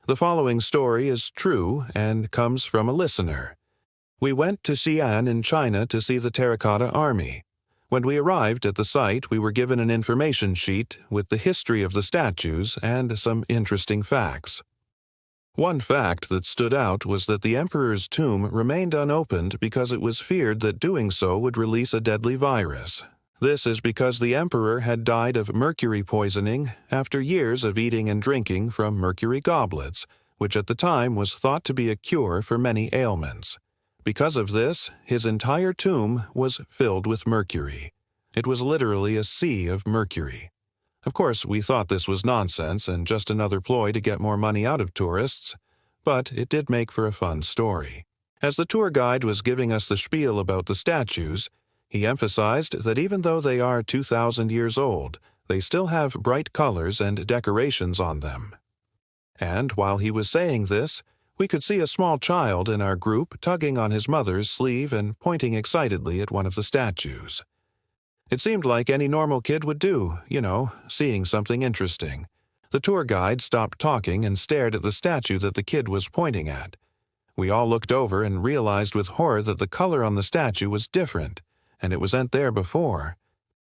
The following story is true and comes from a listener. We went to Xi'an in China to see the Terracotta Army. When we arrived at the site, we were given an information sheet with the history of the statues and some interesting facts. One fact that stood out was that the emperor's tomb remained unopened because it was feared that doing so would release a deadly virus. This is because the emperor had died of mercury poisoning after years of eating and drinking from mercury goblets, which at the time was thought to be a cure for many ailments. Because of this, his entire tomb was filled with mercury. It was literally a sea of mercury. Of course, we thought this was nonsense and just another ploy to get more money out of tourists, but it did make for a fun story. As the tour guide was giving us the spiel about the statues, he emphasized that even though they are 2,000 years old, they still have bright colors and decorations on them. And while he was saying this, we could see a small child in our group tugging on his mother's sleeve and pointing excitedly at one of the statues. It seemed like any normal kid would do, seeing something interesting. The tour guide stopped talking and stared at the statue that the kid was pointing at. We all looked over and realized with horror that the color on the statue was different, and it wasn't there before.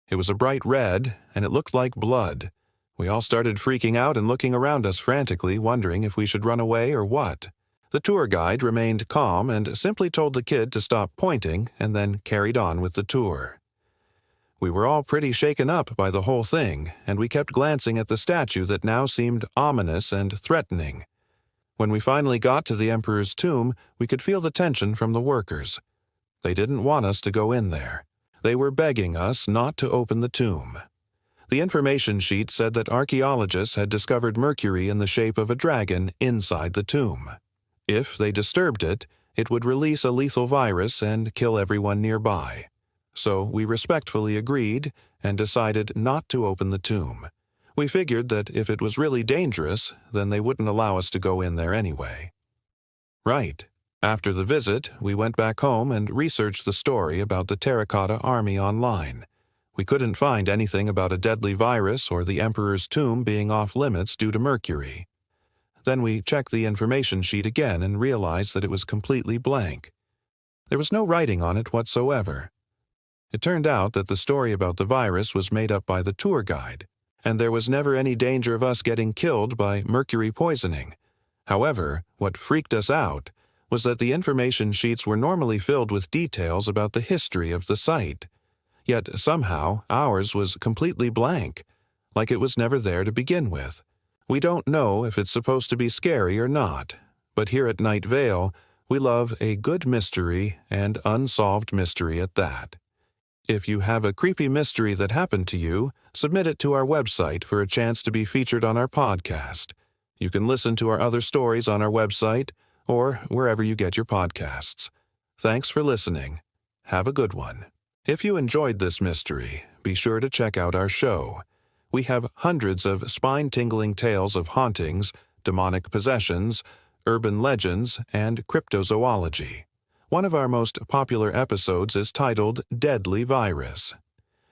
It was a bright red, and it looked like blood. We all started freaking out and looking around us frantically, wondering if we should run away or what. The tour guide remained calm and simply told the kid to stop pointing and then carried on with the tour. We were all pretty shaken up by the whole thing, and we kept glancing at the statue that now seemed ominous and threatening. When we finally got to the emperor's tomb, we could feel the tension from the workers. They didn't want us to go in there. They were begging us not to open the tomb. The information sheet said that archaeologists had discovered mercury in the shape of a dragon inside the tomb. If they disturbed it, it would release a lethal virus and kill everyone nearby. So we respectfully agreed and decided not to open the tomb. We figured that if it was really dangerous, then they wouldn't allow us to go in there anyway. Right. After the visit, we went back home and researched the story about the Terracotta Army online. We couldn't find anything about a deadly virus or the emperor's tomb being off limits due to mercury. Then we checked the information sheet again and realized that it was completely blank. There was no writing on it whatsoever. It turned out that the story about the virus was made up by the tour guide, and there was never any danger of us getting killed by mercury poisoning. However, what freaked us out was that the information sheets were normally filled with details about the history of the site. Yet somehow ours was completely blank, like it was never there to begin with. We don't know if it's supposed to be scary or not, but here at Night Vale, we love a good mystery and unsolved mystery at that. If you have a creepy mystery that happened to you, submit it to our website for a chance to be featured on our podcast. You can listen to our other stories on our website or wherever you get your podcasts. Thanks for listening. Have a good one. If you enjoyed this mystery, be sure to check out our show. We have hundreds of spine-tingling tales of hauntings, demonic possessions, urban legends, and cryptozoology. One of our most popular episodes is titled Deadly Virus.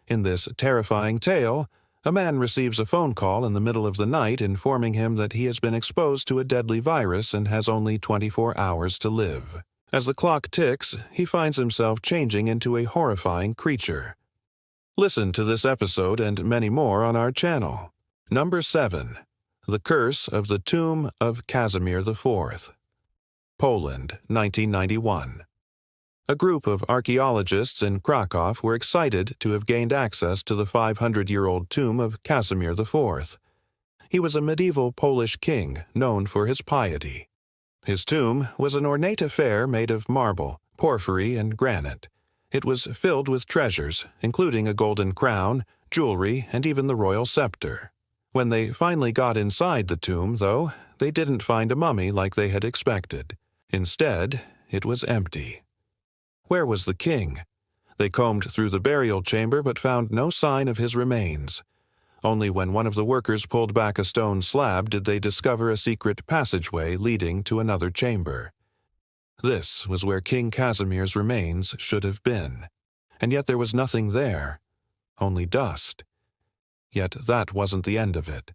In this terrifying tale, a man receives a phone call in the middle of the night informing him that he has been exposed to a deadly virus and has only 24 hours to live. As the clock ticks, he finds himself changing into a horrifying creature. Listen to this episode and many more on our channel. Number 7. The Curse of the Tomb of Casimir IV. Poland, 1991. A group of archaeologists in Krakow were excited to have gained access to the 500-year-old tomb of Casimir IV. He was a medieval Polish king known for his piety. His tomb was an ornate affair made of marble, porphyry, and granite. It was filled with treasures, including a golden crown, jewelry, and even the royal scepter. When they finally got inside the tomb, though, they didn't find a mummy like they had expected. Instead, it was empty. Where was the king? They combed through the burial chamber but found no sign of his remains. Only when one of the workers pulled back a stone slab did they discover a secret passageway leading to another chamber. This was where King Casimir's remains should have been. And yet there was nothing there, only dust. Yet that wasn't the end of it.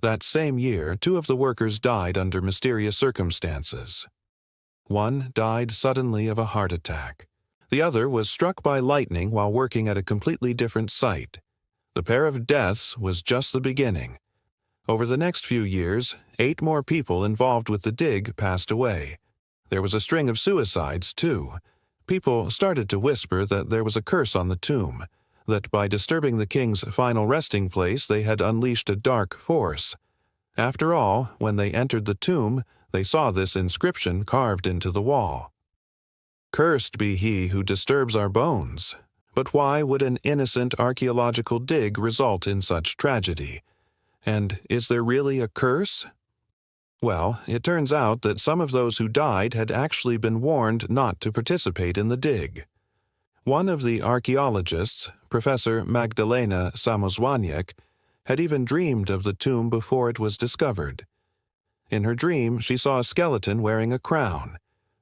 That same year, 2 of the workers died under mysterious circumstances. One died suddenly of a heart attack. The other was struck by lightning while working at a completely different site. The pair of deaths was just the beginning. Over the next few years, 8 more people involved with the dig passed away. There was a string of suicides, too. People started to whisper that there was a curse on the tomb, that by disturbing the king's final resting place they had unleashed a dark force. After all, when they entered the tomb, they saw this inscription carved into the wall. "Cursed be he who disturbs our bones." But why would an innocent archaeological dig result in such tragedy? And is there really a curse? Well, it turns out that some of those who died had actually been warned not to participate in the dig. One of the archaeologists, Professor Magdalena Samozwaniak, had even dreamed of the tomb before it was discovered. In her dream, she saw a skeleton wearing a crown.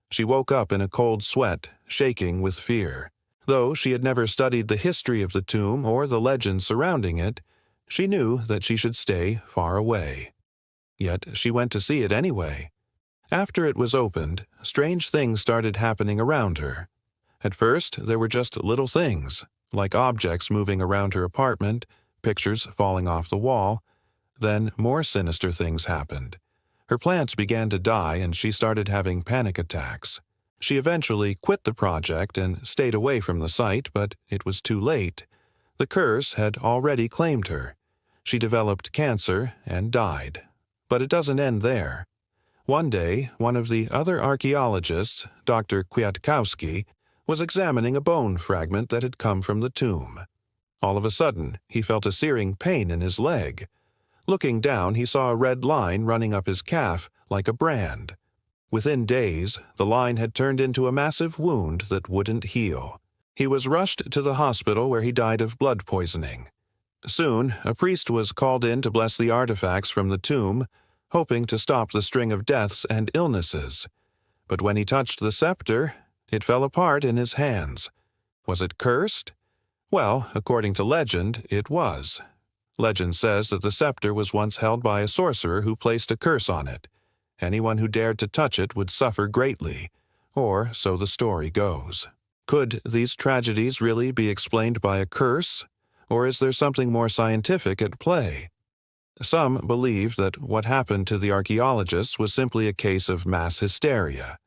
She woke up in a cold sweat, shaking with fear. Though she had never studied the history of the tomb or the legend surrounding it, she knew that she should stay far away. Yet she went to see it anyway. After it was opened, strange things started happening around her. At first, there were just little things, like objects moving around her apartment, pictures falling off the wall. Then more sinister things happened. Her plants began to die and she started having panic attacks. She eventually quit the project and stayed away from the site, but it was too late. The curse had already claimed her. She developed cancer and died. But it doesn't end there. One day, one of the other archaeologists, Dr. Kwiatkowski, was examining a bone fragment that had come from the tomb. All of a sudden, he felt a searing pain in his leg. Looking down, he saw a red line running up his calf like a brand. Within days, the line had turned into a massive wound that wouldn't heal. He was rushed to the hospital where he died of blood poisoning. Soon, a priest was called in to bless the artifacts from the tomb, hoping to stop the string of deaths and illnesses. But when he touched the scepter, it fell apart in his hands. Was it cursed? Well, according to legend, it was. Legend says that the scepter was once held by a sorcerer who placed a curse on it. Anyone who dared to touch it would suffer greatly, or so the story goes. Could these tragedies really be explained by a curse, or is there something more scientific at play? Some believe that what happened to the archaeologists was simply a case of mass hysteria.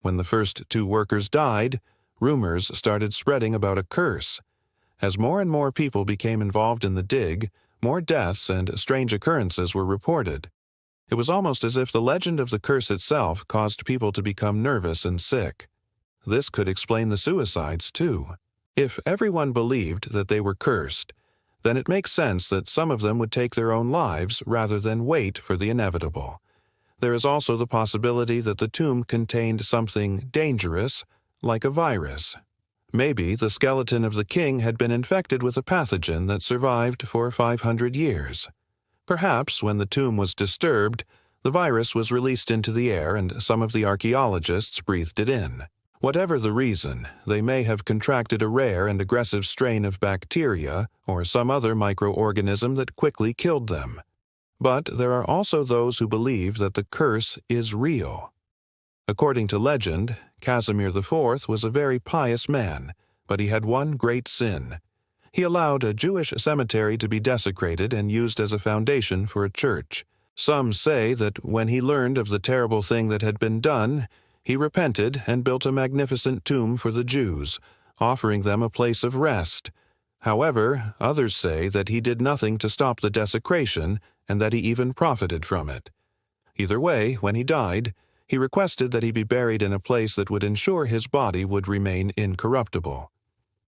When the first 2 workers died, rumors started spreading about a curse. As more and more people became involved in the dig, more deaths and strange occurrences were reported. It was almost as if the legend of the curse itself caused people to become nervous and sick. This could explain the suicides, too. If everyone believed that they were cursed, then it makes sense that some of them would take their own lives rather than wait for the inevitable. There is also the possibility that the tomb contained something dangerous, like a virus. Maybe the skeleton of the king had been infected with a pathogen that survived for 500 years. Perhaps when the tomb was disturbed, the virus was released into the air and some of the archaeologists breathed it in. Whatever the reason, they may have contracted a rare and aggressive strain of bacteria or some other microorganism that quickly killed them. But there are also those who believe that the curse is real. According to legend, Casimir IV was a very pious man, but he had one great sin. He allowed a Jewish cemetery to be desecrated and used as a foundation for a church. Some say that when he learned of the terrible thing that had been done, he repented and built a magnificent tomb for the Jews, offering them a place of rest. However, others say that he did nothing to stop the desecration and that he even profited from it. Either way, when he died, he requested that he be buried in a place that would ensure his body would remain incorruptible.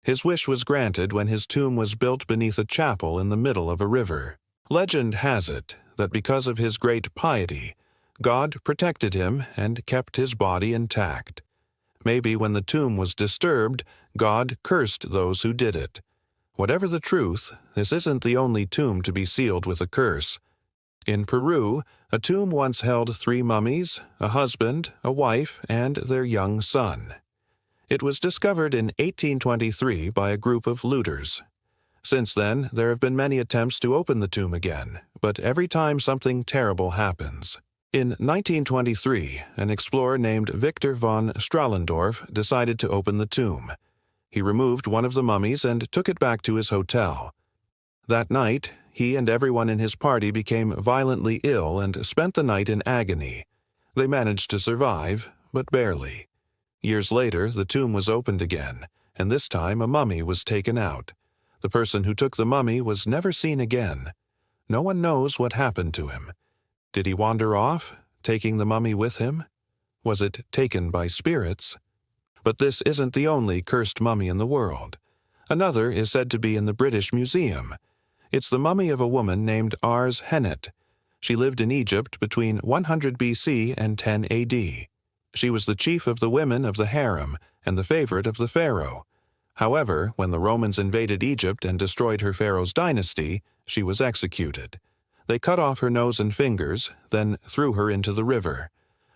His wish was granted when his tomb was built beneath a chapel in the middle of a river. Legend has it that because of his great piety, God protected him and kept his body intact. Maybe when the tomb was disturbed, God cursed those who did it. Whatever the truth, this isn't the only tomb to be sealed with a curse. In Peru, a tomb once held 3 mummies, a husband, a wife, and their young son. It was discovered in 1823 by a group of looters. Since then, there have been many attempts to open the tomb again, but every time something terrible happens. In 1923, an explorer named Victor von Stralendorf decided to open the tomb. He removed one of the mummies and took it back to his hotel. That night, he and everyone in his party became violently ill and spent the night in agony. They managed to survive, but barely. Years later, the tomb was opened again, and this time a mummy was taken out. The person who took the mummy was never seen again. No one knows what happened to him. Did he wander off, taking the mummy with him? Was it taken by spirits? But this isn't the only cursed mummy in the world. Another is said to be in the British Museum. It's the mummy of a woman named Ars Henet. She lived in Egypt between 100 BC and 10 AD. She was the chief of the women of the harem and the favorite of the pharaoh. However, when the Romans invaded Egypt and destroyed her pharaoh's dynasty, she was executed. They cut off her nose and fingers, then threw her into the river.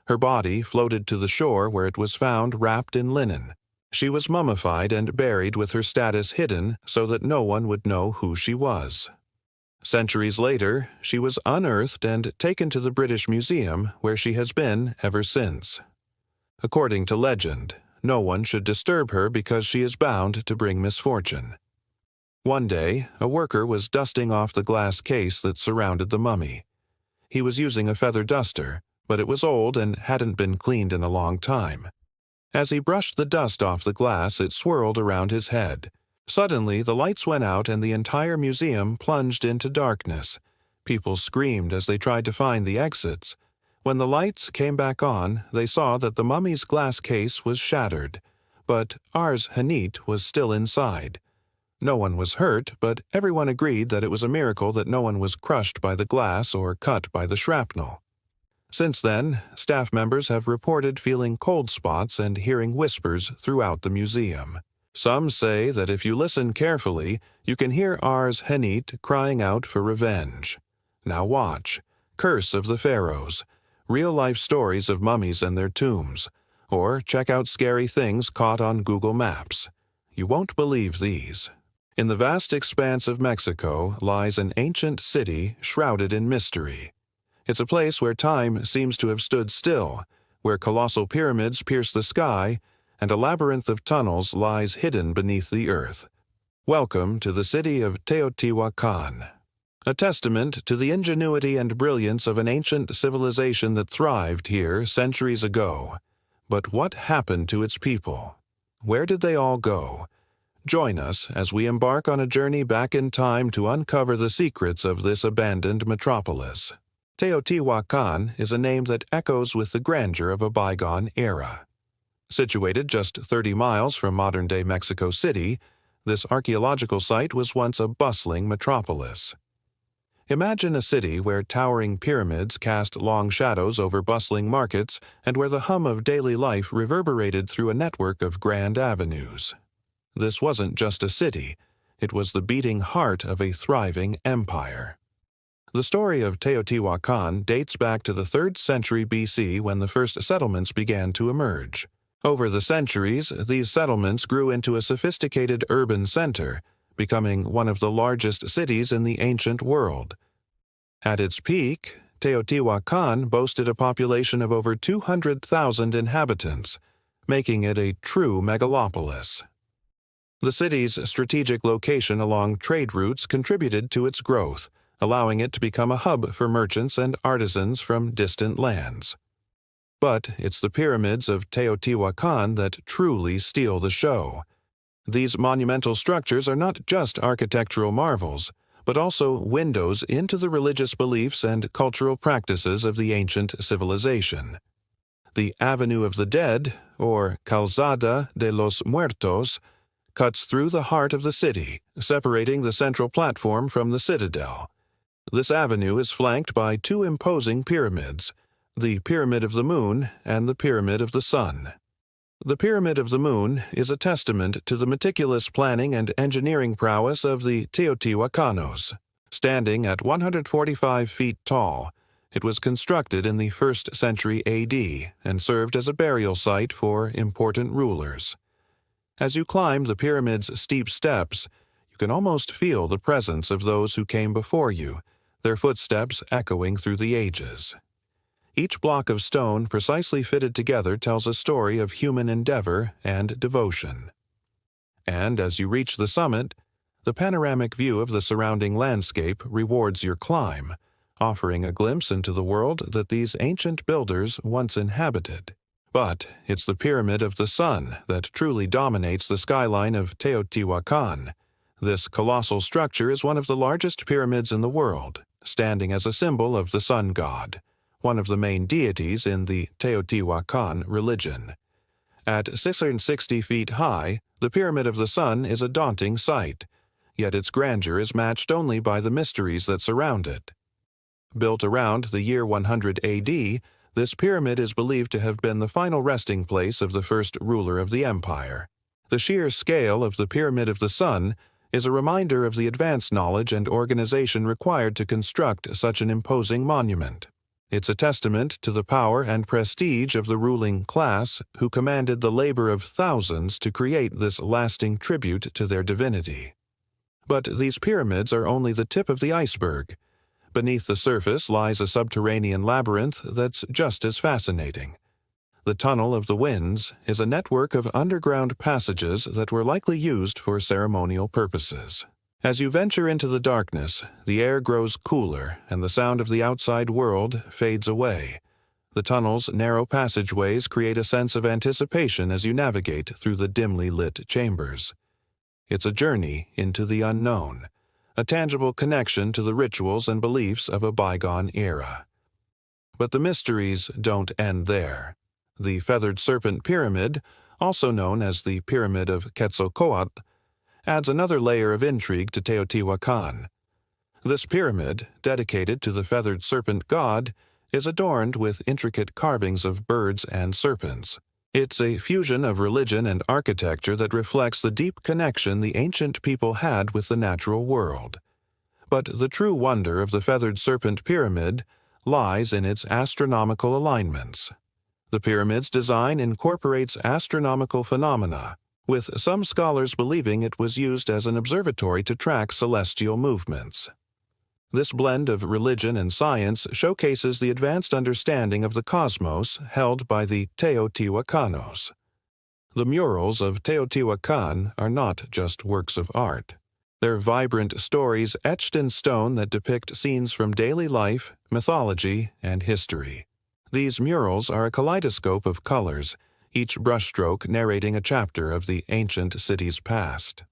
Her body floated to the shore where it was found wrapped in linen. She was mummified and buried with her status hidden so that no one would know who she was. Centuries later, she was unearthed and taken to the British Museum, where she has been ever since. According to legend, no one should disturb her because she is bound to bring misfortune. One day, a worker was dusting off the glass case that surrounded the mummy. He was using a feather duster, but it was old and hadn't been cleaned in a long time. As he brushed the dust off the glass, it swirled around his head. Suddenly, the lights went out and the entire museum plunged into darkness. People screamed as they tried to find the exits. When the lights came back on, they saw that the mummy's glass case was shattered, but Ars Henet was still inside. No one was hurt, but everyone agreed that it was a miracle that no one was crushed by the glass or cut by the shrapnel. Since then, staff members have reported feeling cold spots and hearing whispers throughout the museum. Some say that if you listen carefully, you can hear Ars Henet crying out for revenge. Now watch. Curse of the Pharaohs. Real-life stories of mummies and their tombs. Or check out scary things caught on Google Maps. You won't believe these. In the vast expanse of Mexico lies an ancient city shrouded in mystery. It's a place where time seems to have stood still, where colossal pyramids pierce the sky, and a labyrinth of tunnels lies hidden beneath the earth. Welcome to the city of Teotihuacan, a testament to the ingenuity and brilliance of an ancient civilization that thrived here centuries ago. But what happened to its people? Where did they all go? Join us as we embark on a journey back in time to uncover the secrets of this abandoned metropolis. Teotihuacan is a name that echoes with the grandeur of a bygone era. Situated just 30 miles from modern-day Mexico City, this archaeological site was once a bustling metropolis. Imagine a city where towering pyramids cast long shadows over bustling markets and where the hum of daily life reverberated through a network of grand avenues. This wasn't just a city, it was the beating heart of a thriving empire. The story of Teotihuacan dates back to the 3rd century BC when the first settlements began to emerge. Over the centuries, these settlements grew into a sophisticated urban center, becoming one of the largest cities in the ancient world. At its peak, Teotihuacan boasted a population of over 200,000 inhabitants, making it a true megalopolis. The city's strategic location along trade routes contributed to its growth, allowing it to become a hub for merchants and artisans from distant lands. But it's the pyramids of Teotihuacan that truly steal the show. These monumental structures are not just architectural marvels, but also windows into the religious beliefs and cultural practices of the ancient civilization. The Avenue of the Dead, or Calzada de los Muertos, cuts through the heart of the city, separating the central platform from the citadel. This avenue is flanked by 2 imposing pyramids, the Pyramid of the Moon and the Pyramid of the Sun. The Pyramid of the Moon is a testament to the meticulous planning and engineering prowess of the Teotihuacanos. Standing at 145 feet tall, it was constructed in the 1st century AD and served as a burial site for important rulers. As you climb the pyramid's steep steps, you can almost feel the presence of those who came before you, their footsteps echoing through the ages. Each block of stone precisely fitted together tells a story of human endeavor and devotion. And as you reach the summit, the panoramic view of the surrounding landscape rewards your climb, offering a glimpse into the world that these ancient builders once inhabited. But it's the Pyramid of the Sun that truly dominates the skyline of Teotihuacan. This colossal structure is one of the largest pyramids in the world, standing as a symbol of the sun god, one of the main deities in the Teotihuacan religion. At 660 feet high, the Pyramid of the Sun is a daunting sight, yet its grandeur is matched only by the mysteries that surround it. Built around the year 100 AD, this pyramid is believed to have been the final resting place of the first ruler of the empire. The sheer scale of the Pyramid of the Sun is a reminder of the advanced knowledge and organization required to construct such an imposing monument. It's a testament to the power and prestige of the ruling class who commanded the labor of thousands to create this lasting tribute to their divinity. But these pyramids are only the tip of the iceberg. Beneath the surface lies a subterranean labyrinth that's just as fascinating. The Tunnel of the Winds is a network of underground passages that were likely used for ceremonial purposes. As you venture into the darkness, the air grows cooler and the sound of the outside world fades away. The tunnel's narrow passageways create a sense of anticipation as you navigate through the dimly lit chambers. It's a journey into the unknown, a tangible connection to the rituals and beliefs of a bygone era. But the mysteries don't end there. The Feathered Serpent Pyramid, also known as the Pyramid of Quetzalcoatl, adds another layer of intrigue to Teotihuacan. This pyramid, dedicated to the feathered serpent god, is adorned with intricate carvings of birds and serpents. It's a fusion of religion and architecture that reflects the deep connection the ancient people had with the natural world. But the true wonder of the Feathered Serpent Pyramid lies in its astronomical alignments. The pyramid's design incorporates astronomical phenomena, with some scholars believing it was used as an observatory to track celestial movements. This blend of religion and science showcases the advanced understanding of the cosmos held by the Teotihuacanos. The murals of Teotihuacan are not just works of art. They're vibrant stories etched in stone that depict scenes from daily life, mythology, and history. These murals are a kaleidoscope of colors, each brushstroke narrating a chapter of the ancient city's past.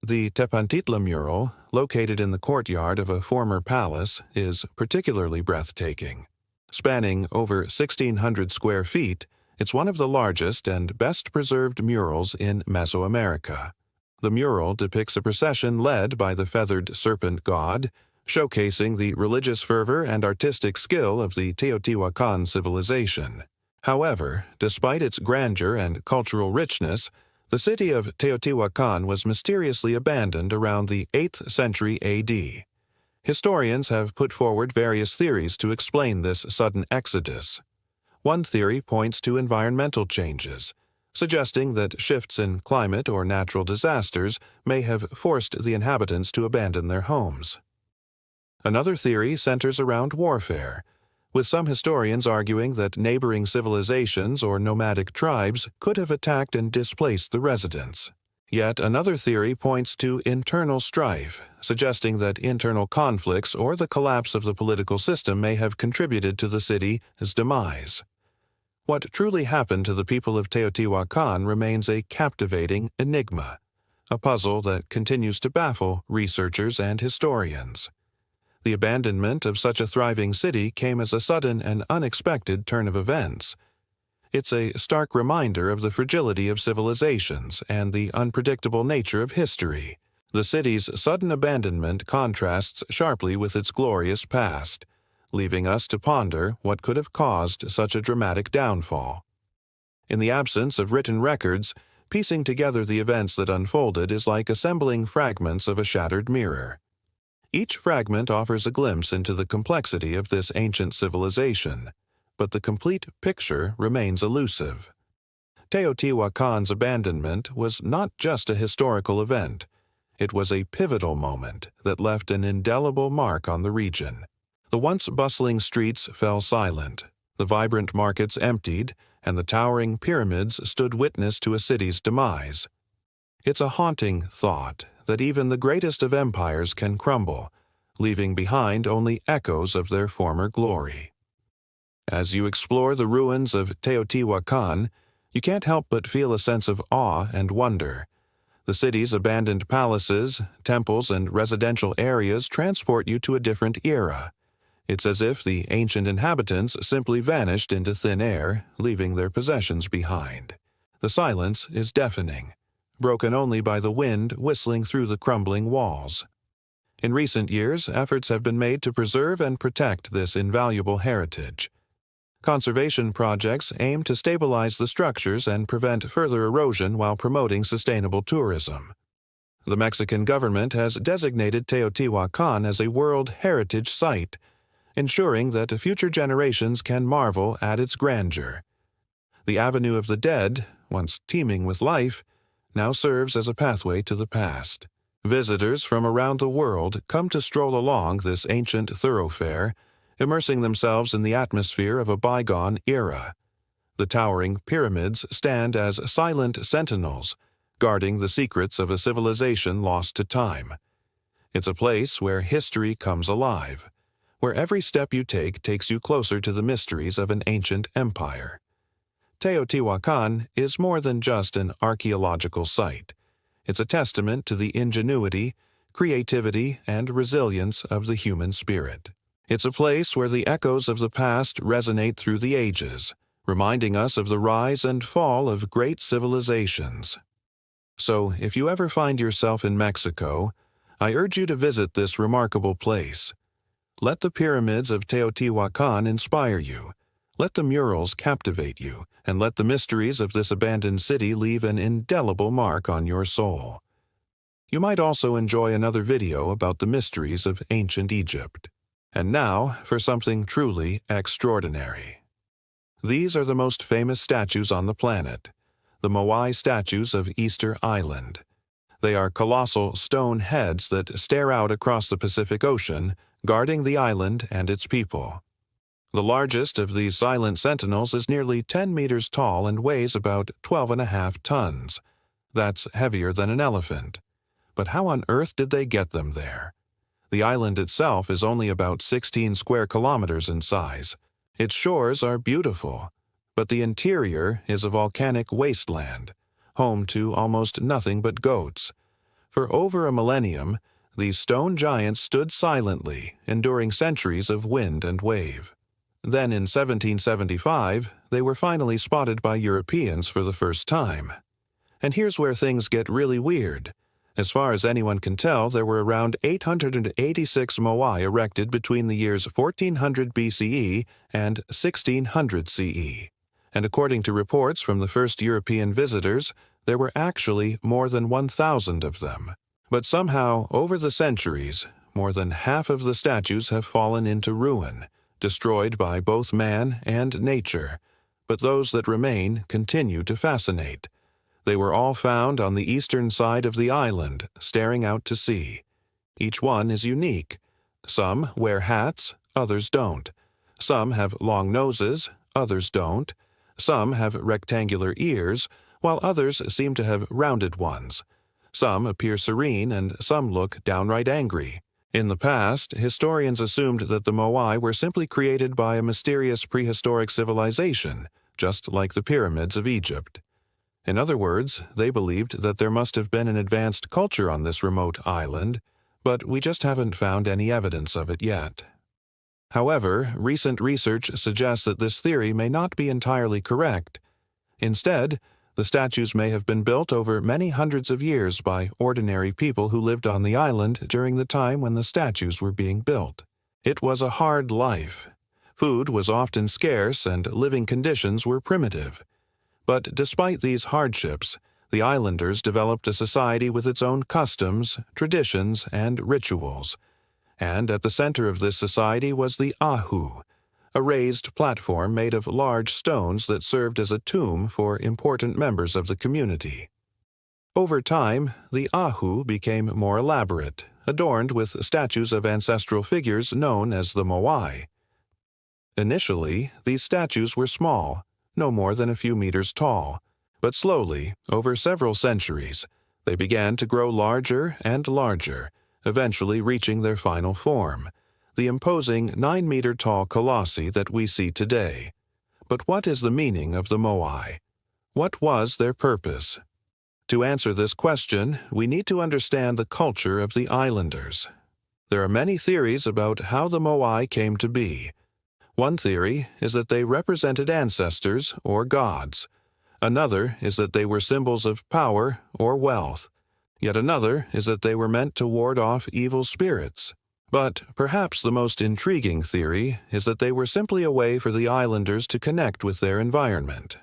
The Tepantitla mural, located in the courtyard of a former palace, is particularly breathtaking. Spanning over 1,600 square feet, it's one of the largest and best-preserved murals in Mesoamerica. The mural depicts a procession led by the feathered serpent god, showcasing the religious fervor and artistic skill of the Teotihuacan civilization. However, despite its grandeur and cultural richness, the city of Teotihuacan was mysteriously abandoned around the 8th century AD. Historians have put forward various theories to explain this sudden exodus. One theory points to environmental changes, suggesting that shifts in climate or natural disasters may have forced the inhabitants to abandon their homes. Another theory centers around warfare, with some historians arguing that neighboring civilizations or nomadic tribes could have attacked and displaced the residents. Yet another theory points to internal strife, suggesting that internal conflicts or the collapse of the political system may have contributed to the city's demise. What truly happened to the people of Teotihuacan remains a captivating enigma, a puzzle that continues to baffle researchers and historians. The abandonment of such a thriving city came as a sudden and unexpected turn of events. It's a stark reminder of the fragility of civilizations and the unpredictable nature of history. The city's sudden abandonment contrasts sharply with its glorious past, leaving us to ponder what could have caused such a dramatic downfall. In the absence of written records, piecing together the events that unfolded is like assembling fragments of a shattered mirror. Each fragment offers a glimpse into the complexity of this ancient civilization, but the complete picture remains elusive. Teotihuacan's abandonment was not just a historical event. it was a pivotal moment that left an indelible mark on the region. The once bustling streets fell silent, the vibrant markets emptied, and the towering pyramids stood witness to a city's demise. It's a haunting thought that even the greatest of empires can crumble, leaving behind only echoes of their former glory. As you explore the ruins of Teotihuacan, you can't help but feel a sense of awe and wonder. The city's abandoned palaces, temples, and residential areas transport you to a different era. It's as if the ancient inhabitants simply vanished into thin air, leaving their possessions behind. The silence is deafening, broken only by the wind whistling through the crumbling walls. In recent years, efforts have been made to preserve and protect this invaluable heritage. Conservation projects aim to stabilize the structures and prevent further erosion while promoting sustainable tourism. The Mexican government has designated Teotihuacan as a World Heritage Site, ensuring that future generations can marvel at its grandeur. The Avenue of the Dead, once teeming with life, now serves as a pathway to the past. Visitors from around the world come to stroll along this ancient thoroughfare, immersing themselves in the atmosphere of a bygone era. The towering pyramids stand as silent sentinels, guarding the secrets of a civilization lost to time. It's a place where history comes alive, where every step you take takes you closer to the mysteries of an ancient empire. Teotihuacan is more than just an archaeological site. It's a testament to the ingenuity, creativity, and resilience of the human spirit. It's a place where the echoes of the past resonate through the ages, reminding us of the rise and fall of great civilizations. So, if you ever find yourself in Mexico, I urge you to visit this remarkable place. Let the pyramids of Teotihuacan inspire you. Let the murals captivate you, and let the mysteries of this abandoned city leave an indelible mark on your soul. You might also enjoy another video about the mysteries of ancient Egypt. And now for something truly extraordinary. These are the most famous statues on the planet, the Moai statues of Easter Island. They are colossal stone heads that stare out across the Pacific Ocean, guarding the island and its people. The largest of these silent sentinels is nearly 10 meters tall and weighs about 12.5 tons. That's heavier than an elephant. But how on earth did they get them there? The island itself is only about 16 square kilometers in size. Its shores are beautiful, but the interior is a volcanic wasteland, home to almost nothing but goats. For over a millennium, these stone giants stood silently, enduring centuries of wind and wave. Then in 1775, they were finally spotted by Europeans for the first time. And here's where things get really weird. As far as anyone can tell, there were around 886 moai erected between the years 1400 BCE and 1600 CE. And according to reports from the first European visitors, there were actually more than 1,000 of them. But somehow, over the centuries, more than half of the statues have fallen into ruin, destroyed by both man and nature. But those that remain continue to fascinate. They were all found on the eastern side of the island, staring out to sea. Each one is unique. Some wear hats, others don't. Some have long noses, others don't. Some have rectangular ears, while others seem to have rounded ones. Some appear serene and some look downright angry. In the past, historians assumed that the Moai were simply created by a mysterious prehistoric civilization, just like the pyramids of Egypt. In other words, they believed that there must have been an advanced culture on this remote island, but we just haven't found any evidence of it yet. However, recent research suggests that this theory may not be entirely correct. Instead, the statues may have been built over many hundreds of years by ordinary people who lived on the island during the time when the statues were being built. It was a hard life. Food was often scarce and living conditions were primitive. But despite these hardships, the islanders developed a society with its own customs, traditions, and rituals. And at the center of this society was the ahu, a raised platform made of large stones that served as a tomb for important members of the community. Over time, the ahu became more elaborate, adorned with statues of ancestral figures known as the moai. Initially, these statues were small, no more than a few meters tall, but slowly, over several centuries, they began to grow larger and larger, eventually reaching their final form, the imposing 9-meter-tall colossi that we see today. But what is the meaning of the moai? What was their purpose? To answer this question, we need to understand the culture of the islanders. There are many theories about how the moai came to be. One theory is that they represented ancestors or gods. Another is that they were symbols of power or wealth. Yet another is that they were meant to ward off evil spirits. But perhaps the most intriguing theory is that they were simply a way for the islanders to connect with their environment.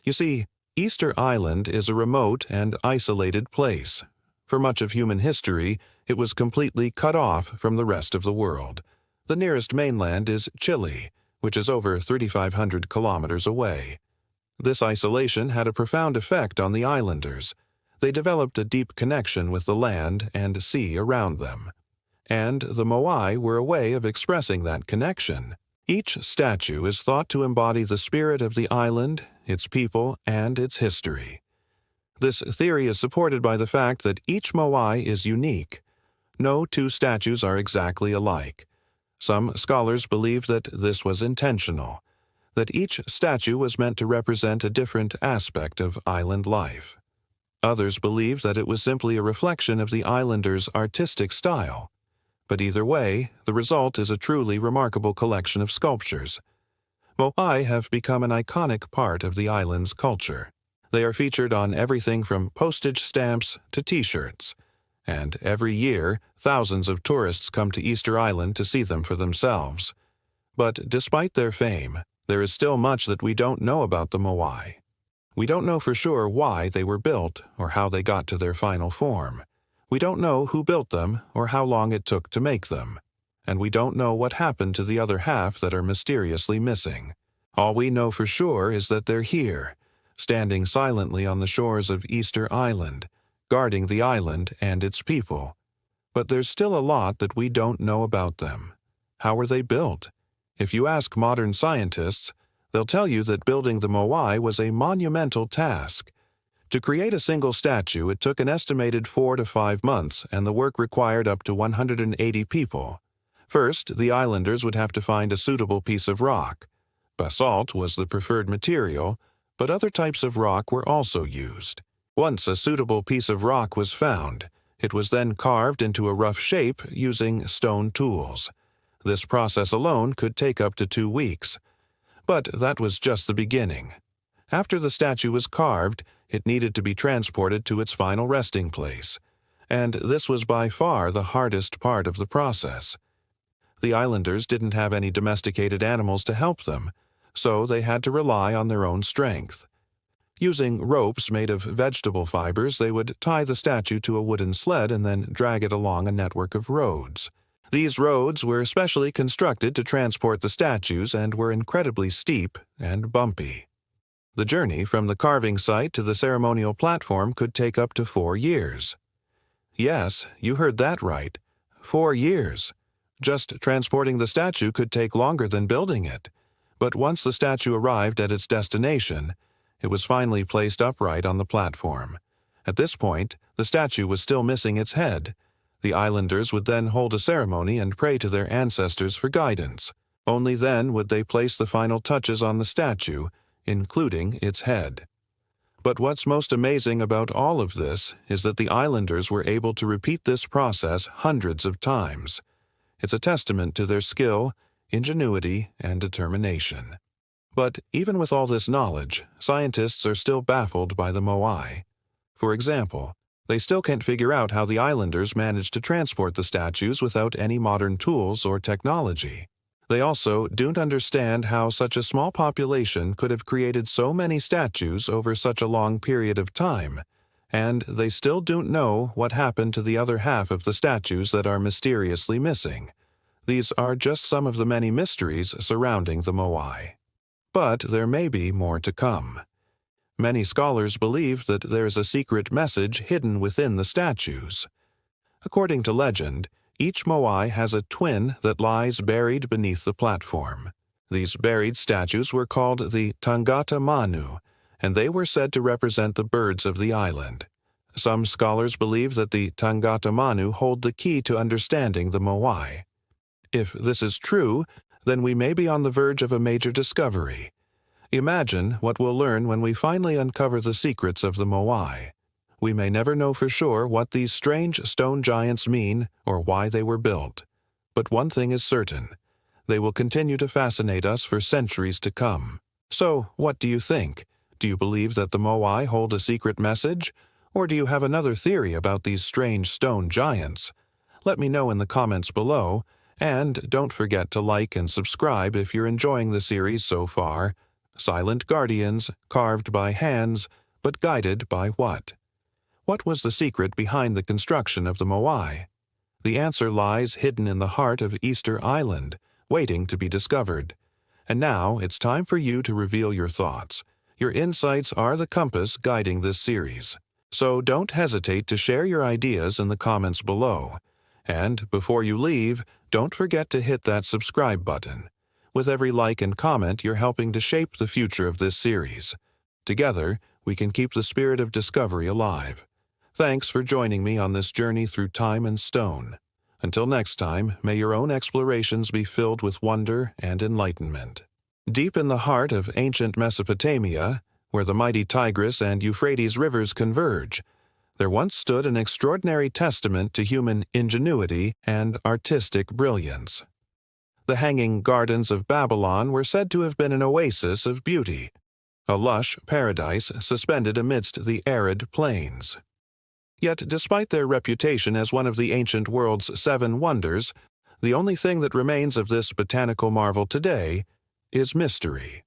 You see, Easter Island is a remote and isolated place. For much of human history, it was completely cut off from the rest of the world. The nearest mainland is Chile, which is over 3,500 kilometers away. This isolation had a profound effect on the islanders. They developed a deep connection with the land and sea around them. And the moai were a way of expressing that connection. Each statue is thought to embody the spirit of the island, its people, and its history. This theory is supported by the fact that each moai is unique. No two statues are exactly alike. Some scholars believe that this was intentional, that each statue was meant to represent a different aspect of island life. Others believe that it was simply a reflection of the islanders' artistic style. But either way, the result is a truly remarkable collection of sculptures. Moai have become an iconic part of the island's culture. They are featured on everything from postage stamps to T-shirts. And every year, thousands of tourists come to Easter Island to see them for themselves. But despite their fame, there is still much that we don't know about the moai. We don't know for sure why they were built or how they got to their final form. We don't know who built them or how long it took to make them. And we don't know what happened to the other half that are mysteriously missing. All we know for sure is that they're here, standing silently on the shores of Easter Island, guarding the island and its people. But there's still a lot that we don't know about them. How were they built? If you ask modern scientists, they'll tell you that building the moai was a monumental task. To create a single statue, it took an estimated 4 to 5 months, and the work required up to 180 people. First, the islanders would have to find a suitable piece of rock. Basalt was the preferred material, but other types of rock were also used. Once a suitable piece of rock was found, it was then carved into a rough shape using stone tools. This process alone could take up to 2 weeks. But that was just the beginning. After the statue was carved, it needed to be transported to its final resting place. And this was by far the hardest part of the process. The islanders didn't have any domesticated animals to help them, so they had to rely on their own strength. Using ropes made of vegetable fibers, they would tie the statue to a wooden sled and then drag it along a network of roads. These roads were specially constructed to transport the statues and were incredibly steep and bumpy. The journey from the carving site to the ceremonial platform could take up to 4 years. Yes, you heard that right. 4 years. Just transporting the statue could take longer than building it. But once the statue arrived at its destination, it was finally placed upright on the platform. At this point, the statue was still missing its head. The islanders would then hold a ceremony and pray to their ancestors for guidance. Only then would they place the final touches on the statue, including its head. But what's most amazing about all of this is that the islanders were able to repeat this process hundreds of times. It's a testament to their skill, ingenuity, and determination. But even with all this knowledge, scientists are still baffled by the moai. For example, they still can't figure out how the islanders managed to transport the statues without any modern tools or technology. They also don't understand how such a small population could have created so many statues over such a long period of time, and they still don't know what happened to the other half of the statues that are mysteriously missing. These are just some of the many mysteries surrounding the moai. But there may be more to come. Many scholars believe that there is a secret message hidden within the statues. According to legend, each moai has a twin that lies buried beneath the platform. These buried statues were called the Tangata Manu, and they were said to represent the birds of the island. Some scholars believe that the Tangata Manu hold the key to understanding the moai. If this is true, then we may be on the verge of a major discovery. Imagine what we'll learn when we finally uncover the secrets of the moai. We may never know for sure what these strange stone giants mean or why they were built. But one thing is certain: they will continue to fascinate us for centuries to come. So, what do you think? Do you believe that the moai hold a secret message? Or do you have another theory about these strange stone giants? Let me know in the comments below, and don't forget to like and subscribe if you're enjoying the series so far. Silent guardians, carved by hands, but guided by what? What was the secret behind the construction of the moai? The answer lies hidden in the heart of Easter Island, waiting to be discovered. And now it's time for you to reveal your thoughts. Your insights are the compass guiding this series. So don't hesitate to share your ideas in the comments below. And before you leave, don't forget to hit that subscribe button. With every like and comment, you're helping to shape the future of this series. Together, we can keep the spirit of discovery alive. Thanks for joining me on this journey through time and stone. Until next time, may your own explorations be filled with wonder and enlightenment. Deep in the heart of ancient Mesopotamia, where the mighty Tigris and Euphrates rivers converge, there once stood an extraordinary testament to human ingenuity and artistic brilliance. The Hanging Gardens of Babylon were said to have been an oasis of beauty, a lush paradise suspended amidst the arid plains. Yet, despite their reputation as one of the ancient world's 7 wonders, the only thing that remains of this botanical marvel today is mystery.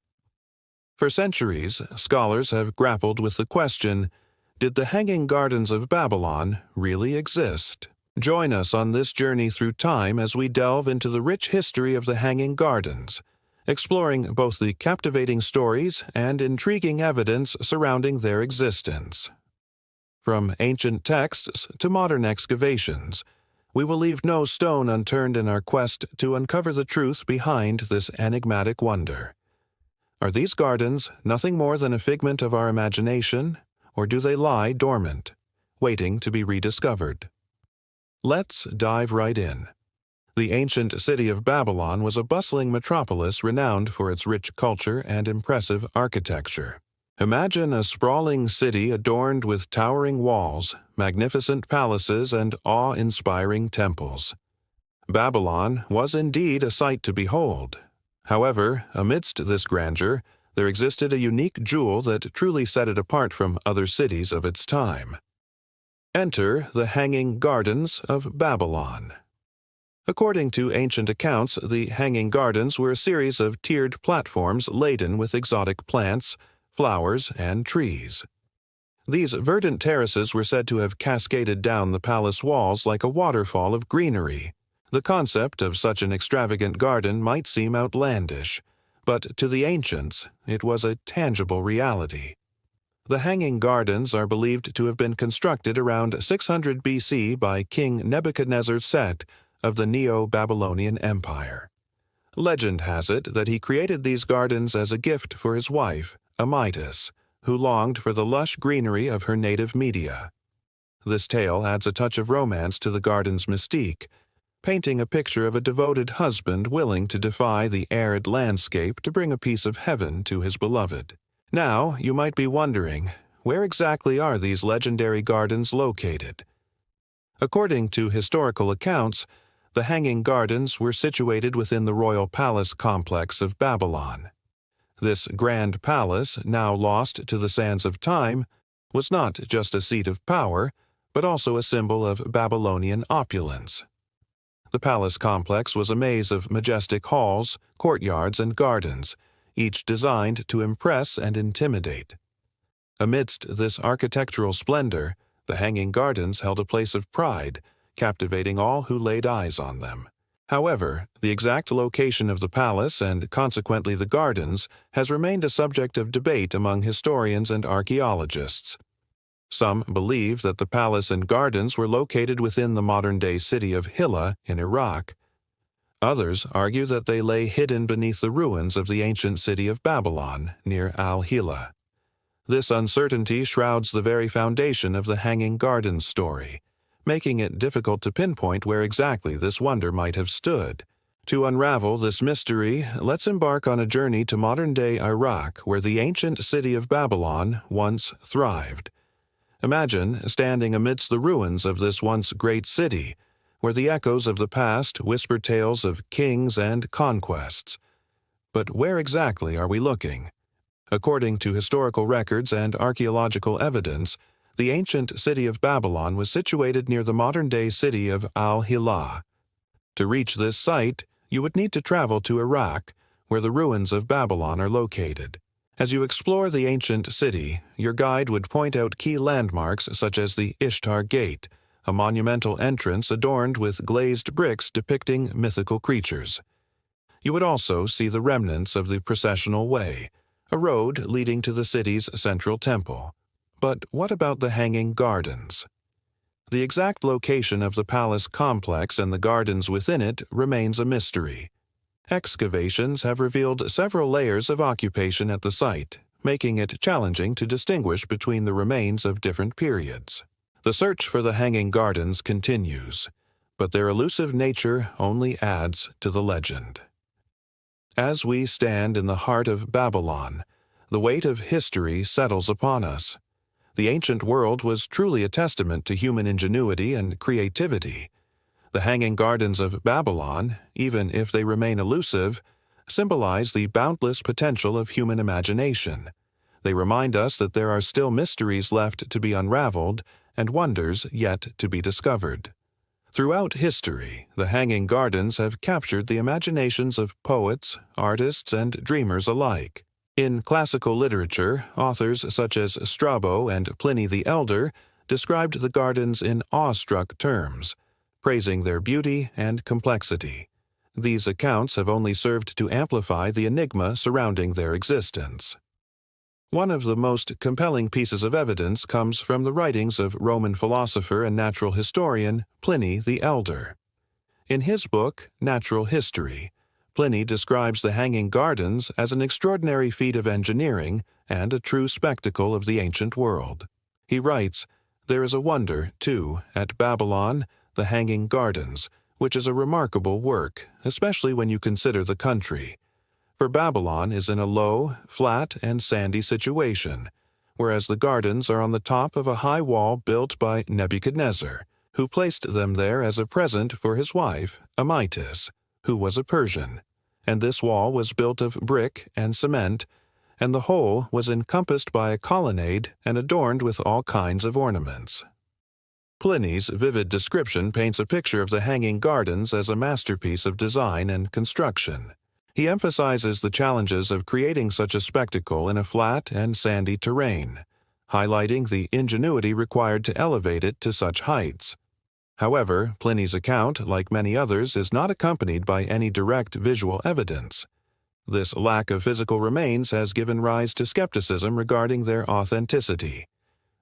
For centuries, scholars have grappled with the question, did the Hanging Gardens of Babylon really exist? Join us on this journey through time as we delve into the rich history of the Hanging Gardens, exploring both the captivating stories and intriguing evidence surrounding their existence. From ancient texts to modern excavations, we will leave no stone unturned in our quest to uncover the truth behind this enigmatic wonder. Are these gardens nothing more than a figment of our imagination, or do they lie dormant, waiting to be rediscovered? Let's dive right in. The ancient city of Babylon was a bustling metropolis renowned for its rich culture and impressive architecture. Imagine a sprawling city adorned with towering walls, magnificent palaces, and awe-inspiring temples. Babylon was indeed a sight to behold. However, amidst this grandeur, there existed a unique jewel that truly set it apart from other cities of its time. Enter the Hanging Gardens of Babylon. According to ancient accounts, the Hanging Gardens were a series of tiered platforms laden with exotic plants, flowers, and trees. These verdant terraces were said to have cascaded down the palace walls like a waterfall of greenery. The concept of such an extravagant garden might seem outlandish, but to the ancients, it was a tangible reality. The Hanging Gardens are believed to have been constructed around 600 BC by King Nebuchadnezzar Set of the Neo-Babylonian Empire. Legend has it that he created these gardens as a gift for his wife, Amytis, who longed for the lush greenery of her native Media. This tale adds a touch of romance to the garden's mystique, painting a picture of a devoted husband willing to defy the arid landscape to bring a piece of heaven to his beloved. Now, you might be wondering, where exactly are these legendary gardens located? According to historical accounts, the Hanging Gardens were situated within the royal palace complex of Babylon. This grand palace, now lost to the sands of time, was not just a seat of power, but also a symbol of Babylonian opulence. The palace complex was a maze of majestic halls, courtyards, and gardens, each designed to impress and intimidate. Amidst this architectural splendor, the Hanging Gardens held a place of pride, captivating all who laid eyes on them. However, the exact location of the palace and consequently the gardens has remained a subject of debate among historians and archaeologists. Some believe that the palace and gardens were located within the modern-day city of Hilla in Iraq. Others argue that they lay hidden beneath the ruins of the ancient city of Babylon near Al-Hilla. This uncertainty shrouds the very foundation of the Hanging Gardens story, making it difficult to pinpoint where exactly this wonder might have stood. To unravel this mystery, let's embark on a journey to modern-day Iraq, where the ancient city of Babylon once thrived. Imagine standing amidst the ruins of this once great city, where the echoes of the past whisper tales of kings and conquests. But where exactly are we looking? According to historical records and archaeological evidence, the ancient city of Babylon was situated near the modern-day city of Al-Hilla. To reach this site, you would need to travel to Iraq, where the ruins of Babylon are located. As you explore the ancient city, your guide would point out key landmarks such as the Ishtar Gate, a monumental entrance adorned with glazed bricks depicting mythical creatures. You would also see the remnants of the processional way, a road leading to the city's central temple. But what about the Hanging Gardens? The exact location of the palace complex and the gardens within it remains a mystery. Excavations have revealed several layers of occupation at the site, making it challenging to distinguish between the remains of different periods. The search for the Hanging Gardens continues, but their elusive nature only adds to the legend. As we stand in the heart of Babylon, the weight of history settles upon us. The ancient world was truly a testament to human ingenuity and creativity. The Hanging Gardens of Babylon, even if they remain elusive, symbolize the boundless potential of human imagination. They remind us that there are still mysteries left to be unraveled and wonders yet to be discovered. Throughout history, the Hanging Gardens have captured the imaginations of poets, artists, and dreamers alike. In classical literature, authors such as Strabo and Pliny the Elder described the gardens in awestruck terms, praising their beauty and complexity. These accounts have only served to amplify the enigma surrounding their existence. One of the most compelling pieces of evidence comes from the writings of Roman philosopher and natural historian Pliny the Elder. In his book, Natural History, Pliny describes the Hanging Gardens as an extraordinary feat of engineering and a true spectacle of the ancient world. He writes, "There is a wonder, too, at Babylon, the Hanging Gardens, which is a remarkable work, especially when you consider the country. For Babylon is in a low, flat, and sandy situation, whereas the gardens are on the top of a high wall built by Nebuchadnezzar, who placed them there as a present for his wife, Amytis, who was a Persian. And this wall was built of brick and cement, and the whole was encompassed by a colonnade and adorned with all kinds of ornaments." Pliny's vivid description paints a picture of the Hanging Gardens as a masterpiece of design and construction. He emphasizes the challenges of creating such a spectacle in a flat and sandy terrain, highlighting the ingenuity required to elevate it to such heights. However, Pliny's account, like many others, is not accompanied by any direct visual evidence. This lack of physical remains has given rise to skepticism regarding their authenticity.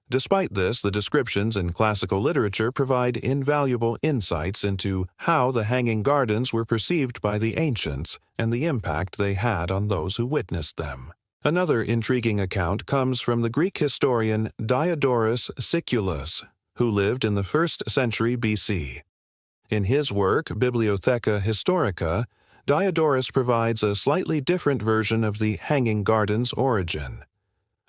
Despite this, the descriptions in classical literature provide invaluable insights into how the Hanging Gardens were perceived by the ancients and the impact they had on those who witnessed them. Another intriguing account comes from the Greek historian Diodorus Siculus, who lived in the 1st century BC. In his work, Bibliotheca Historica, Diodorus provides a slightly different version of the Hanging Gardens' origin.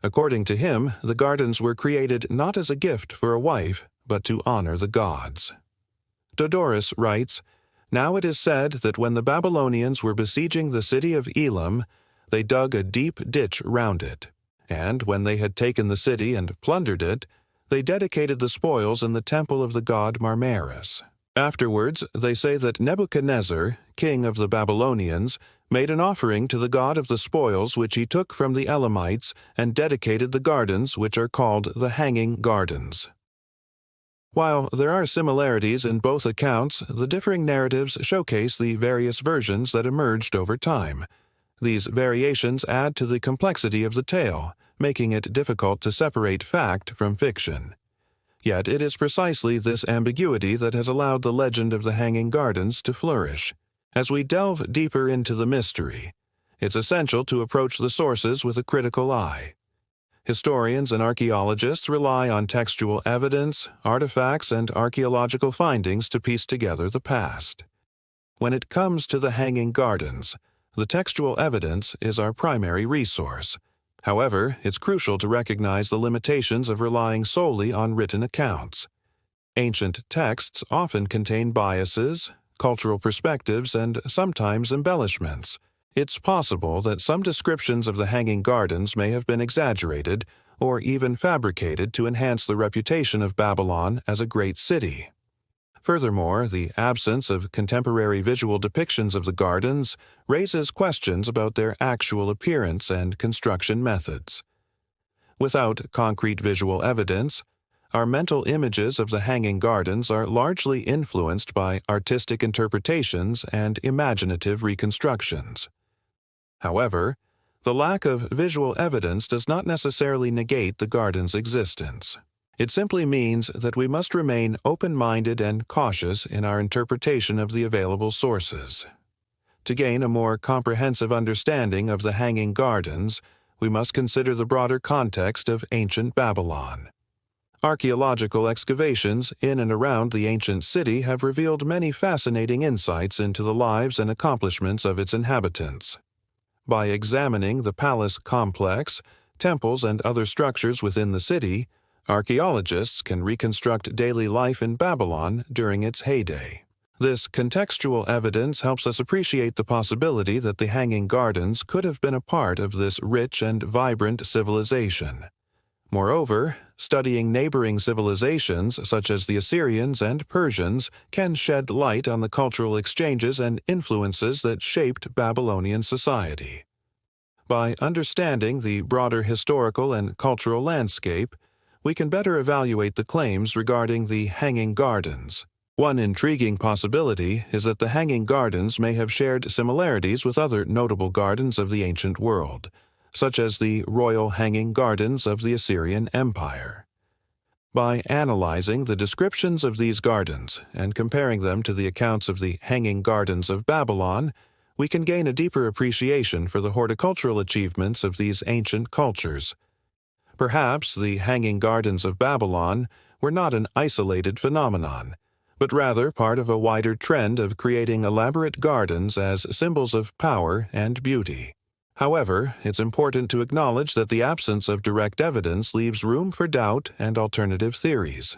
According to him, the gardens were created not as a gift for a wife, but to honor the gods. Diodorus writes, "Now it is said that when the Babylonians were besieging the city of Elam, they dug a deep ditch round it, and when they had taken the city and plundered it, they dedicated the spoils in the temple of the god Marmaris. Afterwards, they say that Nebuchadnezzar, king of the Babylonians, made an offering to the god of the spoils which he took from the Elamites and dedicated the gardens which are called the Hanging Gardens." While there are similarities in both accounts, the differing narratives showcase the various versions that emerged over time. These variations add to the complexity of the tale, making it difficult to separate fact from fiction. Yet it is precisely this ambiguity that has allowed the legend of the Hanging Gardens to flourish. As we delve deeper into the mystery, it's essential to approach the sources with a critical eye. Historians and archaeologists rely on textual evidence, artifacts, and archaeological findings to piece together the past. When it comes to the Hanging Gardens, the textual evidence is our primary resource. However, it's crucial to recognize the limitations of relying solely on written accounts. Ancient texts often contain biases, cultural perspectives, and sometimes embellishments. It's possible that some descriptions of the Hanging Gardens may have been exaggerated or even fabricated to enhance the reputation of Babylon as a great city. Furthermore, the absence of contemporary visual depictions of the gardens raises questions about their actual appearance and construction methods. Without concrete visual evidence, our mental images of the Hanging Gardens are largely influenced by artistic interpretations and imaginative reconstructions. However, the lack of visual evidence does not necessarily negate the garden's existence. It simply means that we must remain open-minded and cautious in our interpretation of the available sources. To gain a more comprehensive understanding of the Hanging Gardens, we must consider the broader context of ancient Babylon. Archaeological excavations in and around the ancient city have revealed many fascinating insights into the lives and accomplishments of its inhabitants. By examining the palace complex, temples, and other structures within the city, archaeologists can reconstruct daily life in Babylon during its heyday. This contextual evidence helps us appreciate the possibility that the Hanging Gardens could have been a part of this rich and vibrant civilization. Moreover, studying neighboring civilizations such as the Assyrians and Persians can shed light on the cultural exchanges and influences that shaped Babylonian society. By understanding the broader historical and cultural landscape, we can better evaluate the claims regarding the Hanging Gardens. One intriguing possibility is that the Hanging Gardens may have shared similarities with other notable gardens of the ancient world, such as the royal hanging gardens of the Assyrian Empire. By analyzing the descriptions of these gardens and comparing them to the accounts of the Hanging Gardens of Babylon, we can gain a deeper appreciation for the horticultural achievements of these ancient cultures. Perhaps the Hanging Gardens of Babylon were not an isolated phenomenon, but rather part of a wider trend of creating elaborate gardens as symbols of power and beauty. However, it's important to acknowledge that the absence of direct evidence leaves room for doubt and alternative theories.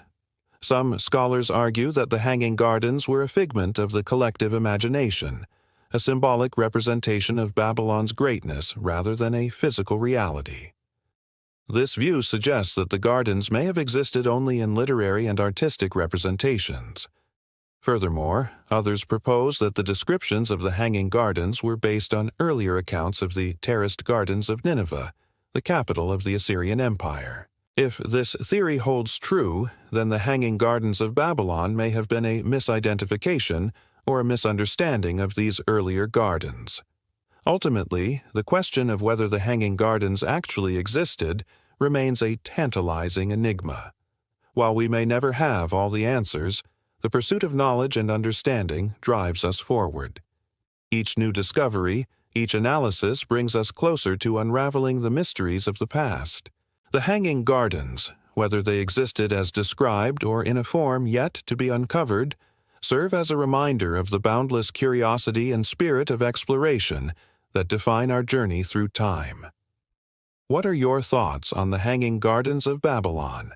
Some scholars argue that the Hanging Gardens were a figment of the collective imagination, a symbolic representation of Babylon's greatness rather than a physical reality. This view suggests that the gardens may have existed only in literary and artistic representations. Furthermore, others propose that the descriptions of the Hanging Gardens were based on earlier accounts of the terraced gardens of Nineveh, the capital of the Assyrian Empire. If this theory holds true, then the Hanging Gardens of Babylon may have been a misidentification or a misunderstanding of these earlier gardens. Ultimately, the question of whether the Hanging Gardens actually existed remains a tantalizing enigma. While we may never have all the answers, the pursuit of knowledge and understanding drives us forward. Each new discovery, each analysis brings us closer to unraveling the mysteries of the past. The Hanging Gardens, whether they existed as described or in a form yet to be uncovered, serve as a reminder of the boundless curiosity and spirit of exploration that define our journey through time. What are your thoughts on the Hanging Gardens of Babylon?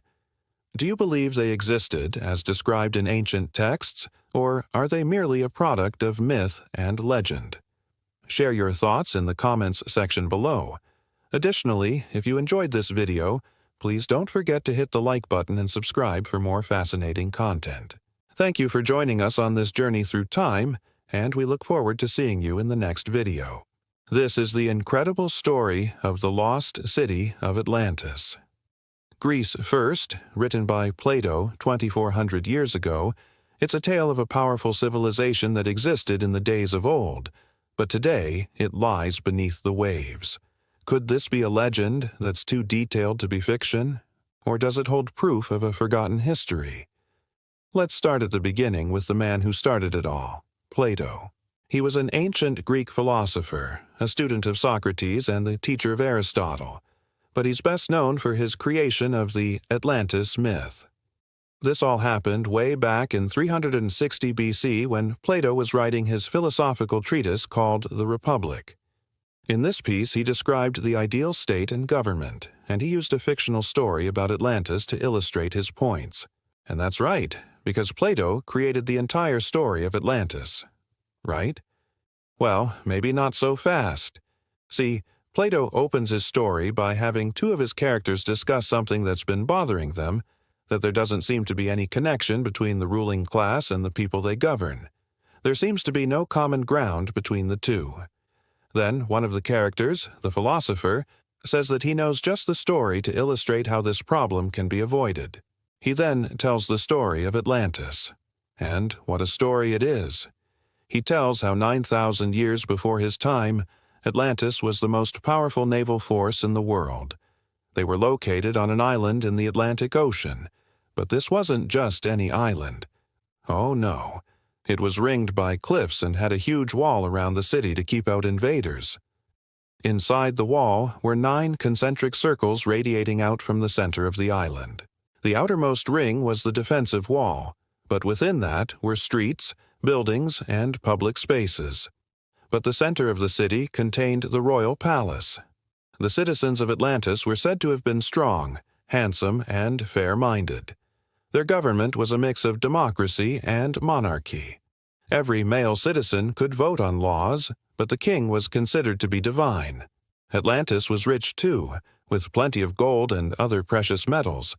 Do you believe they existed as described in ancient texts, or are they merely a product of myth and legend? Share your thoughts in the comments section below. Additionally, if you enjoyed this video, please don't forget to hit the like button and subscribe for more fascinating content. Thank you for joining us on this journey through time, and we look forward to seeing you in the next video. This is the incredible story of the lost city of Atlantis. Greece First, written by Plato 2,400 years ago, it's a tale of a powerful civilization that existed in the days of old, but today it lies beneath the waves. Could this be a legend that's too detailed to be fiction? Or does it hold proof of a forgotten history? Let's start at the beginning with the man who started it all, Plato. He was an ancient Greek philosopher, a student of Socrates and the teacher of Aristotle, but he's best known for his creation of the Atlantis myth. This all happened way back in 360 BC when Plato was writing his philosophical treatise called The Republic. In this piece, he described the ideal state and government, and he used a fictional story about Atlantis to illustrate his points. And that's right, because Plato created the entire story of Atlantis. Right? Well, maybe not so fast. See, Plato opens his story by having two of his characters discuss something that's been bothering them, that there doesn't seem to be any connection between the ruling class and the people they govern. There seems to be no common ground between the two. Then one of the characters, the philosopher, says that he knows just the story to illustrate how this problem can be avoided. He then tells the story of Atlantis. And what a story it is. He tells how 9,000 years before his time, Atlantis was the most powerful naval force in the world. They were located on an island in the Atlantic Ocean, but this wasn't just any island. Oh no, it was ringed by cliffs and had a huge wall around the city to keep out invaders. Inside the wall were 9 concentric circles radiating out from the center of the island. The outermost ring was the defensive wall, but within that were streets, buildings, and public spaces. But the center of the city contained the royal palace. The citizens of Atlantis were said to have been strong, handsome, and fair-minded. Their government was a mix of democracy and monarchy. Every male citizen could vote on laws, but the king was considered to be divine. Atlantis was rich too, with plenty of gold and other precious metals.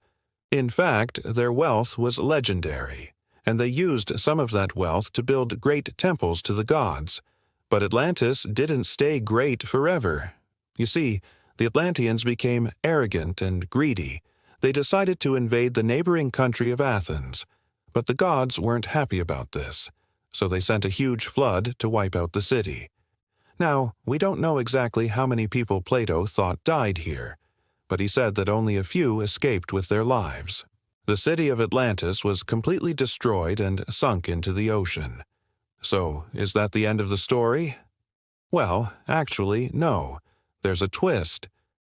In fact, their wealth was legendary, and they used some of that wealth to build great temples to the gods. But Atlantis didn't stay great forever. You see, the Atlanteans became arrogant and greedy. They decided to invade the neighboring country of Athens, but the gods weren't happy about this, so they sent a huge flood to wipe out the city. Now, we don't know exactly how many people Plato thought died here, but he said that only a few escaped with their lives. The city of Atlantis was completely destroyed and sunk into the ocean. So, is that the end of the story? Well, actually, no. There's a twist.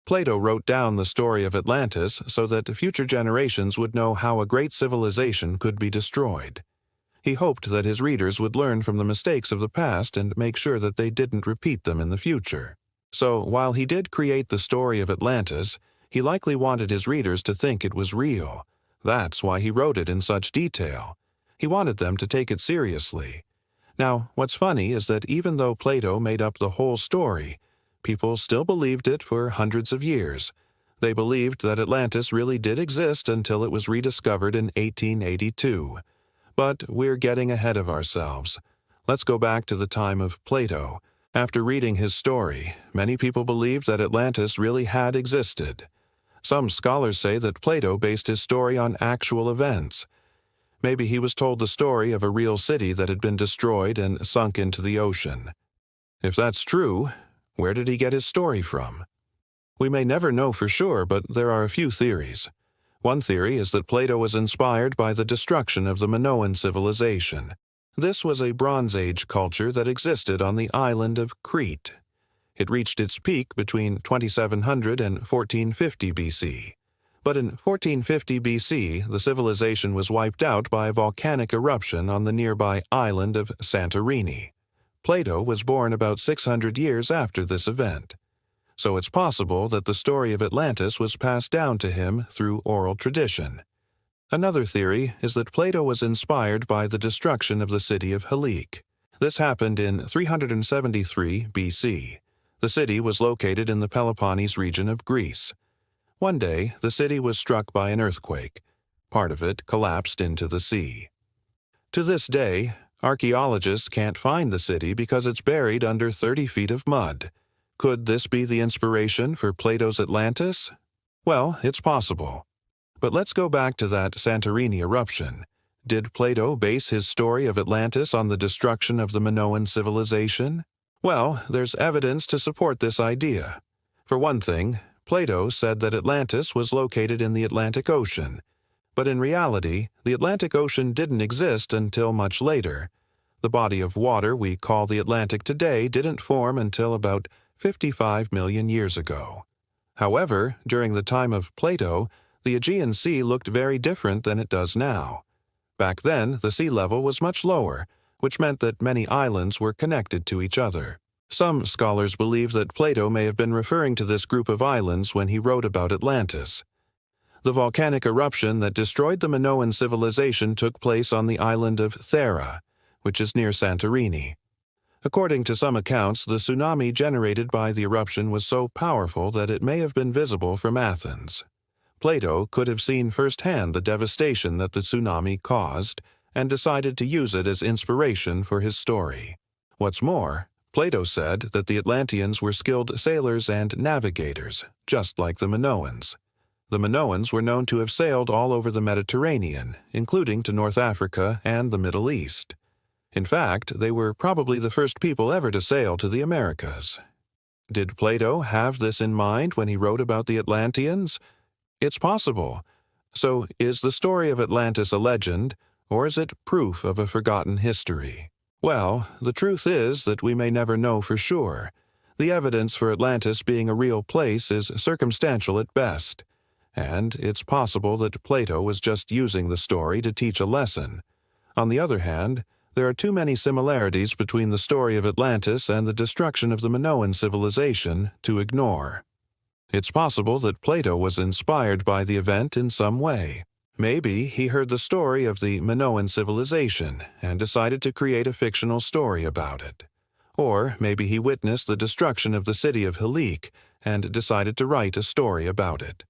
Plato wrote down the story of Atlantis so that future generations would know how a great civilization could be destroyed. He hoped that his readers would learn from the mistakes of the past and make sure that they didn't repeat them in the future. So, while he did create the story of Atlantis, he likely wanted his readers to think it was real. That's why he wrote it in such detail. He wanted them to take it seriously. Now, what's funny is that even though Plato made up the whole story, people still believed it for hundreds of years. They believed that Atlantis really did exist until it was rediscovered in 1882. But we're getting ahead of ourselves. Let's go back to the time of Plato. After reading his story, many people believed that Atlantis really had existed. Some scholars say that Plato based his story on actual events. Maybe he was told the story of a real city that had been destroyed and sunk into the ocean. If that's true, where did he get his story from? We may never know for sure, but there are a few theories. One theory is that Plato was inspired by the destruction of the Minoan civilization. This was a Bronze Age culture that existed on the island of Crete. It reached its peak between 2700 and 1450 BC. But in 1450 BC, the civilization was wiped out by a volcanic eruption on the nearby island of Santorini. Plato was born about 600 years after this event. So it's possible that the story of Atlantis was passed down to him through oral tradition. Another theory is that Plato was inspired by the destruction of the city of Helice. This happened in 373 BC. The city was located in the Peloponnese region of Greece. One day, the city was struck by an earthquake. Part of it collapsed into the sea. To this day, archaeologists can't find the city because it's buried under 30 feet of mud. Could this be the inspiration for Plato's Atlantis? Well, it's possible. But let's go back to that Santorini eruption. Did Plato base his story of Atlantis on the destruction of the Minoan civilization? Well, there's evidence to support this idea. For one thing, Plato said that Atlantis was located in the Atlantic Ocean, but in reality, the Atlantic Ocean didn't exist until much later. The body of water we call the Atlantic today didn't form until about 55 million years ago. However, during the time of Plato, the Aegean Sea looked very different than it does now. Back then, the sea level was much lower, which meant that many islands were connected to each other. Some scholars believe that Plato may have been referring to this group of islands when he wrote about Atlantis. The volcanic eruption that destroyed the Minoan civilization took place on the island of Thera, which is near Santorini. According to some accounts, the tsunami generated by the eruption was so powerful that it may have been visible from Athens. Plato could have seen firsthand the devastation that the tsunami caused and decided to use it as inspiration for his story. What's more, Plato said that the Atlanteans were skilled sailors and navigators, just like the Minoans. The Minoans were known to have sailed all over the Mediterranean, including to North Africa and the Middle East. In fact, they were probably the first people ever to sail to the Americas. Did Plato have this in mind when he wrote about the Atlanteans? It's possible. So, is the story of Atlantis a legend, or is it proof of a forgotten history? Well, the truth is that we may never know for sure. The evidence for Atlantis being a real place is circumstantial at best, and it's possible that Plato was just using the story to teach a lesson. On the other hand, there are too many similarities between the story of Atlantis and the destruction of the Minoan civilization to ignore. It's possible that Plato was inspired by the event in some way. Maybe he heard the story of the Minoan civilization and decided to create a fictional story about it. Or maybe he witnessed the destruction of the city of Helique and decided to write a story about it.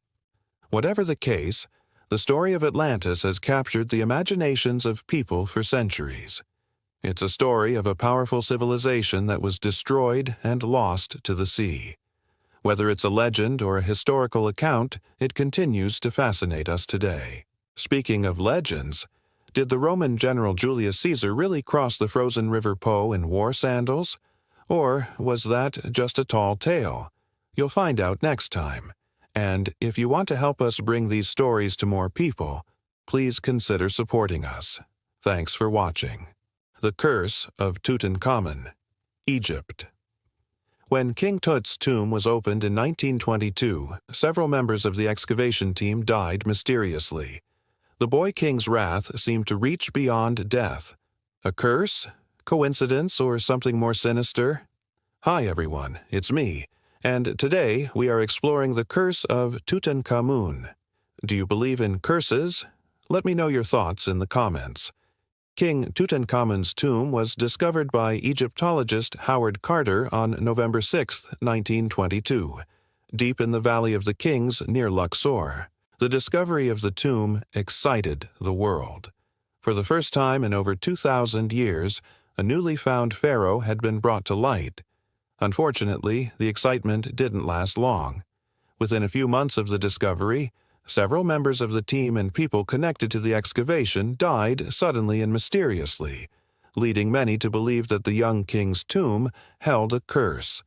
Whatever the case, the story of Atlantis has captured the imaginations of people for centuries. It's a story of a powerful civilization that was destroyed and lost to the sea. Whether it's a legend or a historical account, it continues to fascinate us today. Speaking of legends, did the Roman general Julius Caesar really cross the frozen River Po in war sandals? Or was that just a tall tale? You'll find out next time. And if you want to help us bring these stories to more people, please consider supporting us. Thanks for watching. The Curse of Tutankhamun, Egypt. When King Tut's tomb was opened in 1922, several members of the excavation team died mysteriously. The boy king's wrath seemed to reach beyond death. A curse? Coincidence or something more sinister? Hi everyone, it's me, and today we are exploring the curse of Tutankhamun. Do you believe in curses? Let me know your thoughts in the comments. King Tutankhamun's tomb was discovered by Egyptologist Howard Carter on November 6, 1922, deep in the Valley of the Kings near Luxor. The discovery of the tomb excited the world. For the first time in over 2,000 years, a newly found pharaoh had been brought to light. Unfortunately, the excitement didn't last long. Within a few months of the discovery, several members of the team and people connected to the excavation died suddenly and mysteriously, leading many to believe that the young king's tomb held a curse.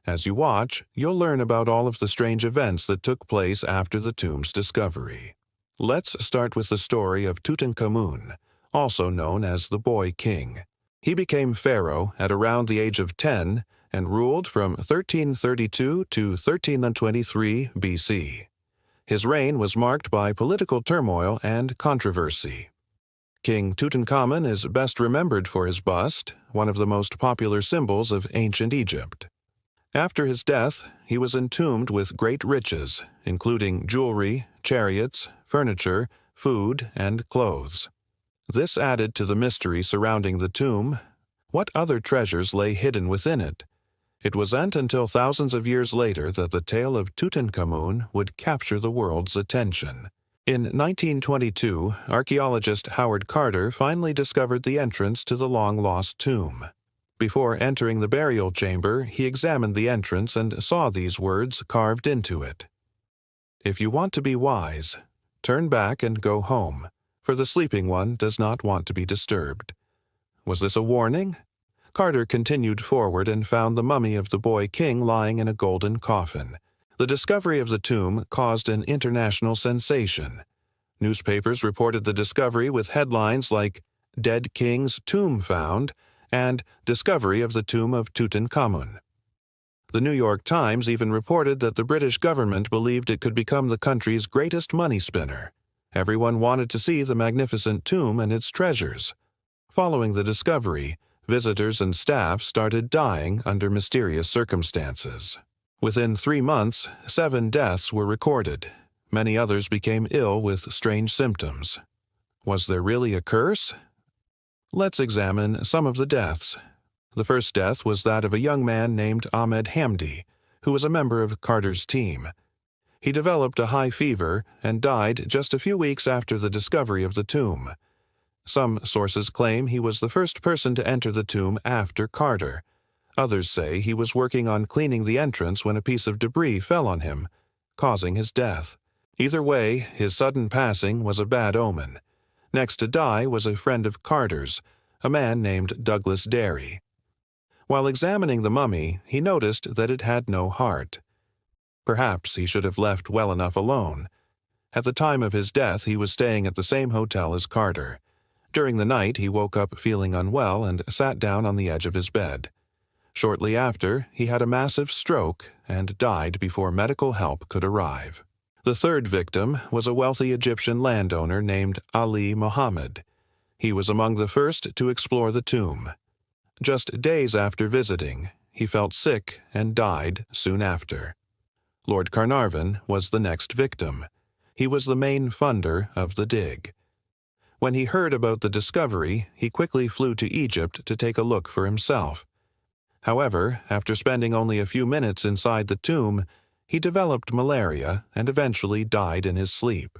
As you watch, you'll learn about all of the strange events that took place after the tomb's discovery. Let's start with the story of Tutankhamun, also known as the Boy King. He became pharaoh at around the age of 10 and ruled from 1332 to 1323 BC. His reign was marked by political turmoil and controversy. King Tutankhamun is best remembered for his bust, one of the most popular symbols of ancient Egypt. After his death, he was entombed with great riches, including jewelry, chariots, furniture, food, and clothes. This added to the mystery surrounding the tomb. What other treasures lay hidden within it? It wasn't until thousands of years later that the tale of Tutankhamun would capture the world's attention. In 1922, archaeologist Howard Carter finally discovered the entrance to the long-lost tomb. Before entering the burial chamber, he examined the entrance and saw these words carved into it. "If you want to be wise, turn back and go home, for the sleeping one does not want to be disturbed. Was this a warning? Carter continued forward and found the mummy of the boy king lying in a golden coffin. The discovery of the tomb caused an international sensation. Newspapers reported the discovery with headlines like "Dead King's Tomb Found" and "Discovery of the Tomb of Tutankhamun." The New York Times even reported that the British government believed it could become the country's greatest money spinner. Everyone wanted to see the magnificent tomb and its treasures. Following the discovery, visitors and staff started dying under mysterious circumstances. Within 3 months, 7 deaths were recorded. Many others became ill with strange symptoms. Was there really a curse? Let's examine some of the deaths. The first death was that of a young man named Ahmed Hamdi, who was a member of Carter's team. He developed a high fever and died just a few weeks after the discovery of the tomb. Some sources claim he was the first person to enter the tomb after Carter. Others say he was working on cleaning the entrance when a piece of debris fell on him, causing his death. Either way, his sudden passing was a bad omen. Next to die was a friend of Carter's, a man named Douglas Derry. While examining the mummy, he noticed that it had no heart. Perhaps he should have left well enough alone. At the time of his death, he was staying at the same hotel as Carter. During the night, he woke up feeling unwell and sat down on the edge of his bed. Shortly after, he had a massive stroke and died before medical help could arrive. The third victim was a wealthy Egyptian landowner named Ali Mohammed. He was among the first to explore the tomb. Just days after visiting, he felt sick and died soon after. Lord Carnarvon was the next victim. He was the main funder of the dig. When he heard about the discovery, he quickly flew to Egypt to take a look for himself. However, after spending only a few minutes inside the tomb, he developed malaria and eventually died in his sleep.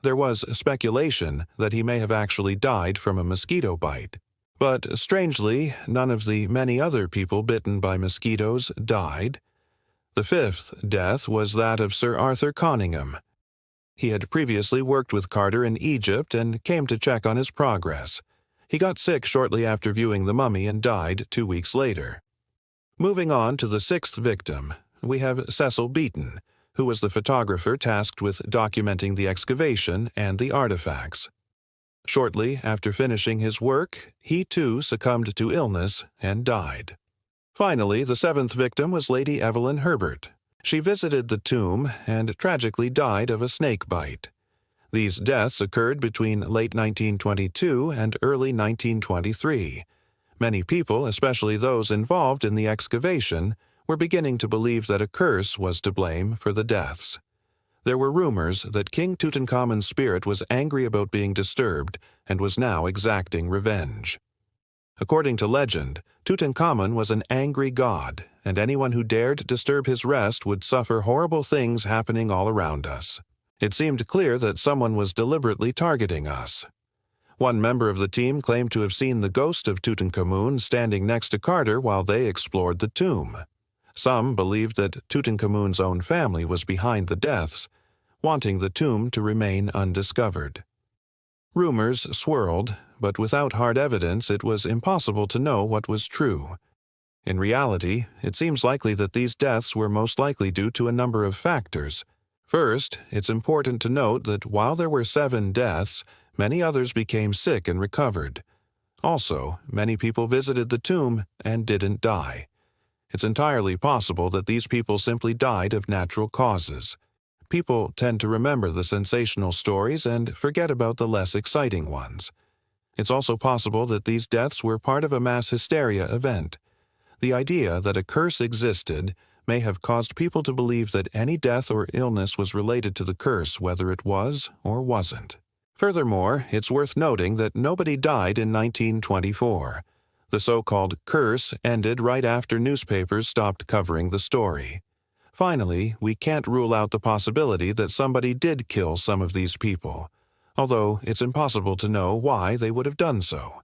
There was speculation that he may have actually died from a mosquito bite. But strangely, none of the many other people bitten by mosquitoes died. The fifth death was that of Sir Arthur Conyngham. He had previously worked with Carter in Egypt and came to check on his progress. He got sick shortly after viewing the mummy and died 2 weeks later. Moving on to the sixth victim, we have Cecil Beaton, who was the photographer tasked with documenting the excavation and the artifacts. Shortly after finishing his work, he too succumbed to illness and died. Finally, the seventh victim was Lady Evelyn Herbert. She visited the tomb and tragically died of a snake bite. These deaths occurred between late 1922 and early 1923. Many people, especially those involved in the excavation, were beginning to believe that a curse was to blame for the deaths. There were rumors that King Tutankhamun's spirit was angry about being disturbed and was now exacting revenge. According to legend, Tutankhamun was an angry god, and anyone who dared disturb his rest would suffer horrible things happening all around us. It seemed clear that someone was deliberately targeting us. One member of the team claimed to have seen the ghost of Tutankhamun standing next to Carter while they explored the tomb. Some believed that Tutankhamun's own family was behind the deaths, wanting the tomb to remain undiscovered. Rumors swirled, but without hard evidence it was impossible to know what was true. In reality, it seems likely that these deaths were most likely due to a number of factors. First, it's important to note that while there were 7 deaths, many others became sick and recovered. Also, many people visited the tomb and didn't die. It's entirely possible that these people simply died of natural causes. People tend to remember the sensational stories and forget about the less exciting ones. It's also possible that these deaths were part of a mass hysteria event. The idea that a curse existed may have caused people to believe that any death or illness was related to the curse, whether it was or wasn't. Furthermore, it's worth noting that nobody died in 1924. The so-called curse ended right after newspapers stopped covering the story. Finally, we can't rule out the possibility that somebody did kill some of these people, although it's impossible to know why they would have done so.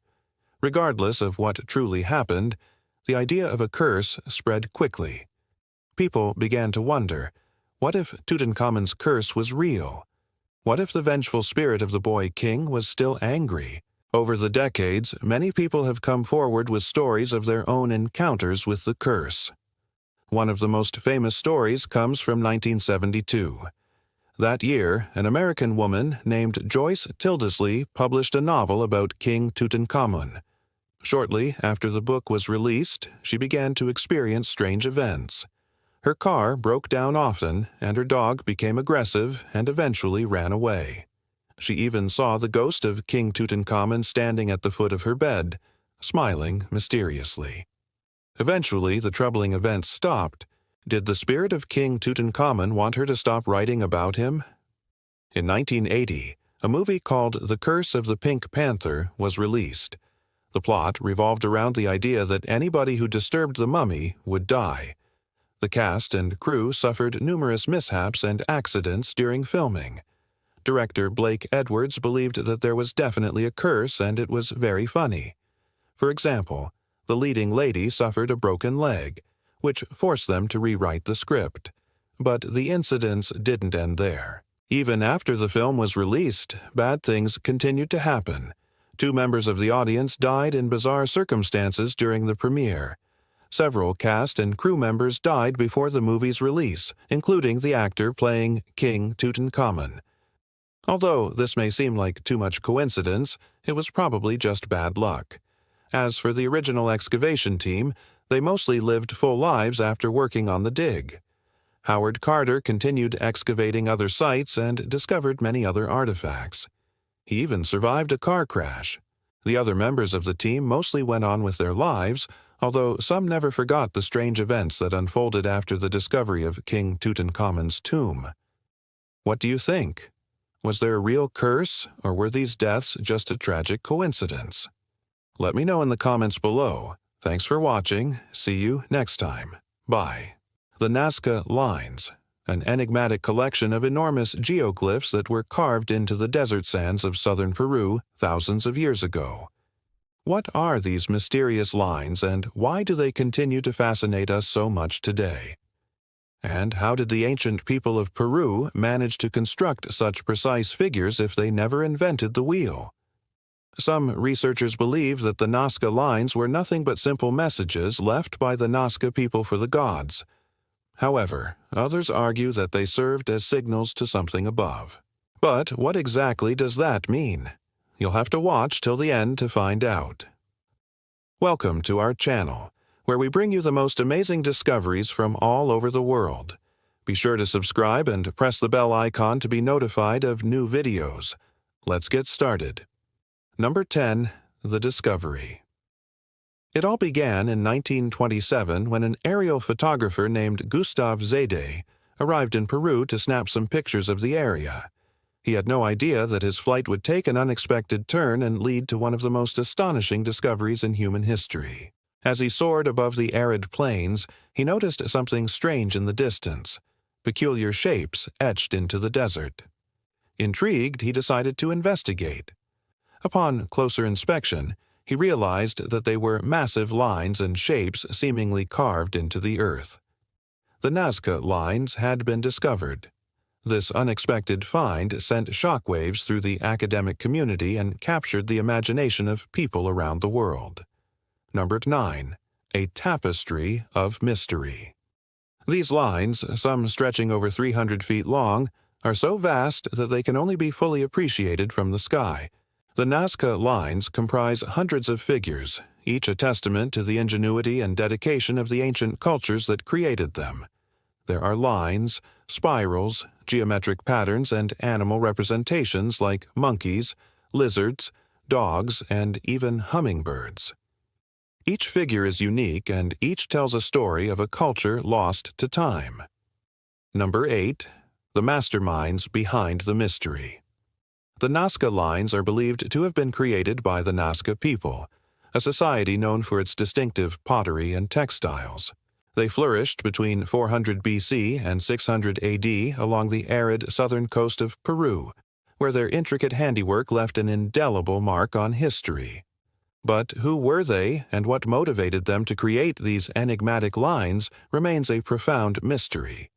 Regardless of what truly happened, the idea of a curse spread quickly. People began to wonder, what if Tutankhamun's curse was real? What if the vengeful spirit of the boy king was still angry? Over the decades, many people have come forward with stories of their own encounters with the curse. One of the most famous stories comes from 1972. That year, an American woman named Joyce Tildesley published a novel about King Tutankhamun. Shortly after the book was released, she began to experience strange events. Her car broke down often, and her dog became aggressive and eventually ran away. She even saw the ghost of King Tutankhamun standing at the foot of her bed, smiling mysteriously. Eventually, the troubling events stopped. Did the spirit of King Tutankhamun want her to stop writing about him? In 1980, a movie called The Curse of the Pink Panther was released. The plot revolved around the idea that anybody who disturbed the mummy would die. The cast and crew suffered numerous mishaps and accidents during filming. Director Blake Edwards believed that there was definitely a curse and it was very funny. For example, the leading lady suffered a broken leg, which forced them to rewrite the script. But the incidents didn't end there. Even after the film was released, bad things continued to happen. 2 members of the audience died in bizarre circumstances during the premiere. Several cast and crew members died before the movie's release, including the actor playing King Tutankhamun. Although this may seem like too much coincidence, it was probably just bad luck. As for the original excavation team, they mostly lived full lives after working on the dig. Howard Carter continued excavating other sites and discovered many other artifacts. He even survived a car crash. The other members of the team mostly went on with their lives, although some never forgot the strange events that unfolded after the discovery of King Tutankhamun's tomb. What do you think? Was there a real curse, or were these deaths just a tragic coincidence? Let me know in the comments below. Thanks for watching. See you next time. Bye. The Nazca Lines, an enigmatic collection of enormous geoglyphs that were carved into the desert sands of southern Peru thousands of years ago. What are these mysterious lines, and why do they continue to fascinate us so much today? And how did the ancient people of Peru manage to construct such precise figures if they never invented the wheel? Some researchers believe that the Nazca lines were nothing but simple messages left by the Nazca people for the gods. However, others argue that they served as signals to something above. But what exactly does that mean? You'll have to watch till the end to find out. Welcome to our channel, where we bring you the most amazing discoveries from all over the world. Be sure to subscribe and press the bell icon to be notified of new videos. Let's get started. Number 10. The Discovery. It all began in 1927 when an aerial photographer named Gustav Zede arrived in Peru to snap some pictures of the area. He had no idea that his flight would take an unexpected turn and lead to one of the most astonishing discoveries in human history. As he soared above the arid plains, he noticed something strange in the distance, peculiar shapes etched into the desert. Intrigued, he decided to investigate. Upon closer inspection, he realized that they were massive lines and shapes seemingly carved into the earth. The Nazca lines had been discovered. This unexpected find sent shockwaves through the academic community and captured the imagination of people around the world. Number 9. A Tapestry of Mystery. These lines, some stretching over 300 feet long, are so vast that they can only be fully appreciated from the sky. The Nazca lines comprise hundreds of figures, each a testament to the ingenuity and dedication of the ancient cultures that created them. There are lines, spirals, geometric patterns, and animal representations like monkeys, lizards, dogs, and even hummingbirds. Each figure is unique, and each tells a story of a culture lost to time. Number 8. The Masterminds Behind the Mystery. The Nazca lines are believed to have been created by the Nazca people, a society known for its distinctive pottery and textiles. They flourished between 400 BC and 600 AD along the arid southern coast of Peru, where their intricate handiwork left an indelible mark on history. But who were they, and what motivated them to create these enigmatic lines remains a profound mystery.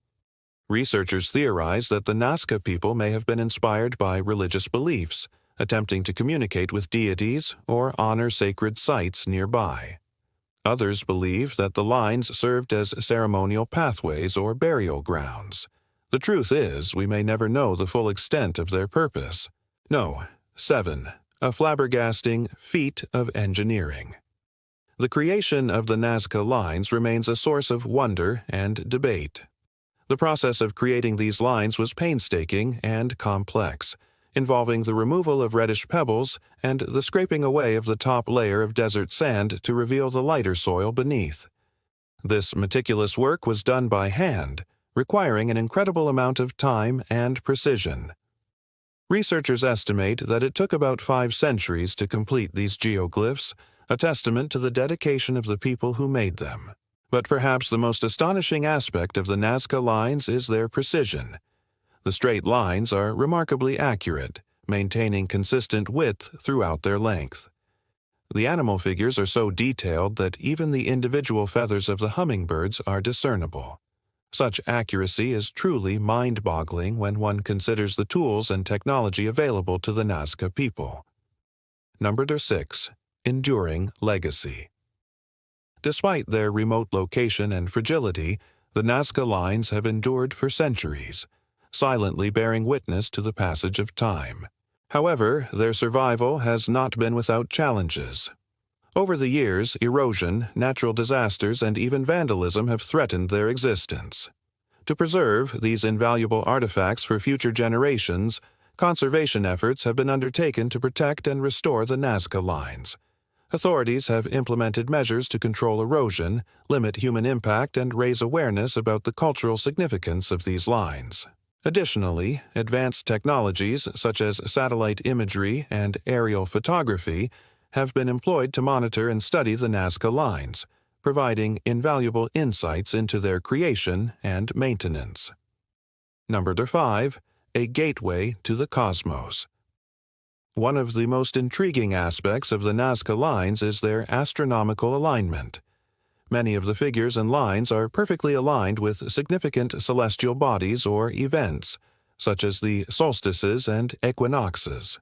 Researchers theorize that the Nazca people may have been inspired by religious beliefs, attempting to communicate with deities or honor sacred sites nearby. Others believe that the lines served as ceremonial pathways or burial grounds. The truth is, we may never know the full extent of their purpose. No. 7. A flabbergasting feat of engineering. The creation of the Nazca lines remains a source of wonder and debate. The process of creating these lines was painstaking and complex, involving the removal of reddish pebbles and the scraping away of the top layer of desert sand to reveal the lighter soil beneath. This meticulous work was done by hand, requiring an incredible amount of time and precision. Researchers estimate that it took about 5 centuries to complete these geoglyphs, a testament to the dedication of the people who made them. But perhaps the most astonishing aspect of the Nazca lines is their precision. The straight lines are remarkably accurate, maintaining consistent width throughout their length. The animal figures are so detailed that even the individual feathers of the hummingbirds are discernible. Such accuracy is truly mind-boggling when one considers the tools and technology available to the Nazca people. Number 6. Enduring legacy. Despite their remote location and fragility, the Nazca lines have endured for centuries, silently bearing witness to the passage of time. However, their survival has not been without challenges. Over the years, erosion, natural disasters, and even vandalism have threatened their existence. To preserve these invaluable artifacts for future generations, conservation efforts have been undertaken to protect and restore the Nazca lines. Authorities have implemented measures to control erosion, limit human impact, and raise awareness about the cultural significance of these lines. Additionally, advanced technologies such as satellite imagery and aerial photography have been employed to monitor and study the Nazca lines, providing invaluable insights into their creation and maintenance. Number 5. A gateway to the cosmos. One of the most intriguing aspects of the Nazca lines is their astronomical alignment. Many of the figures and lines are perfectly aligned with significant celestial bodies or events, such as the solstices and equinoxes.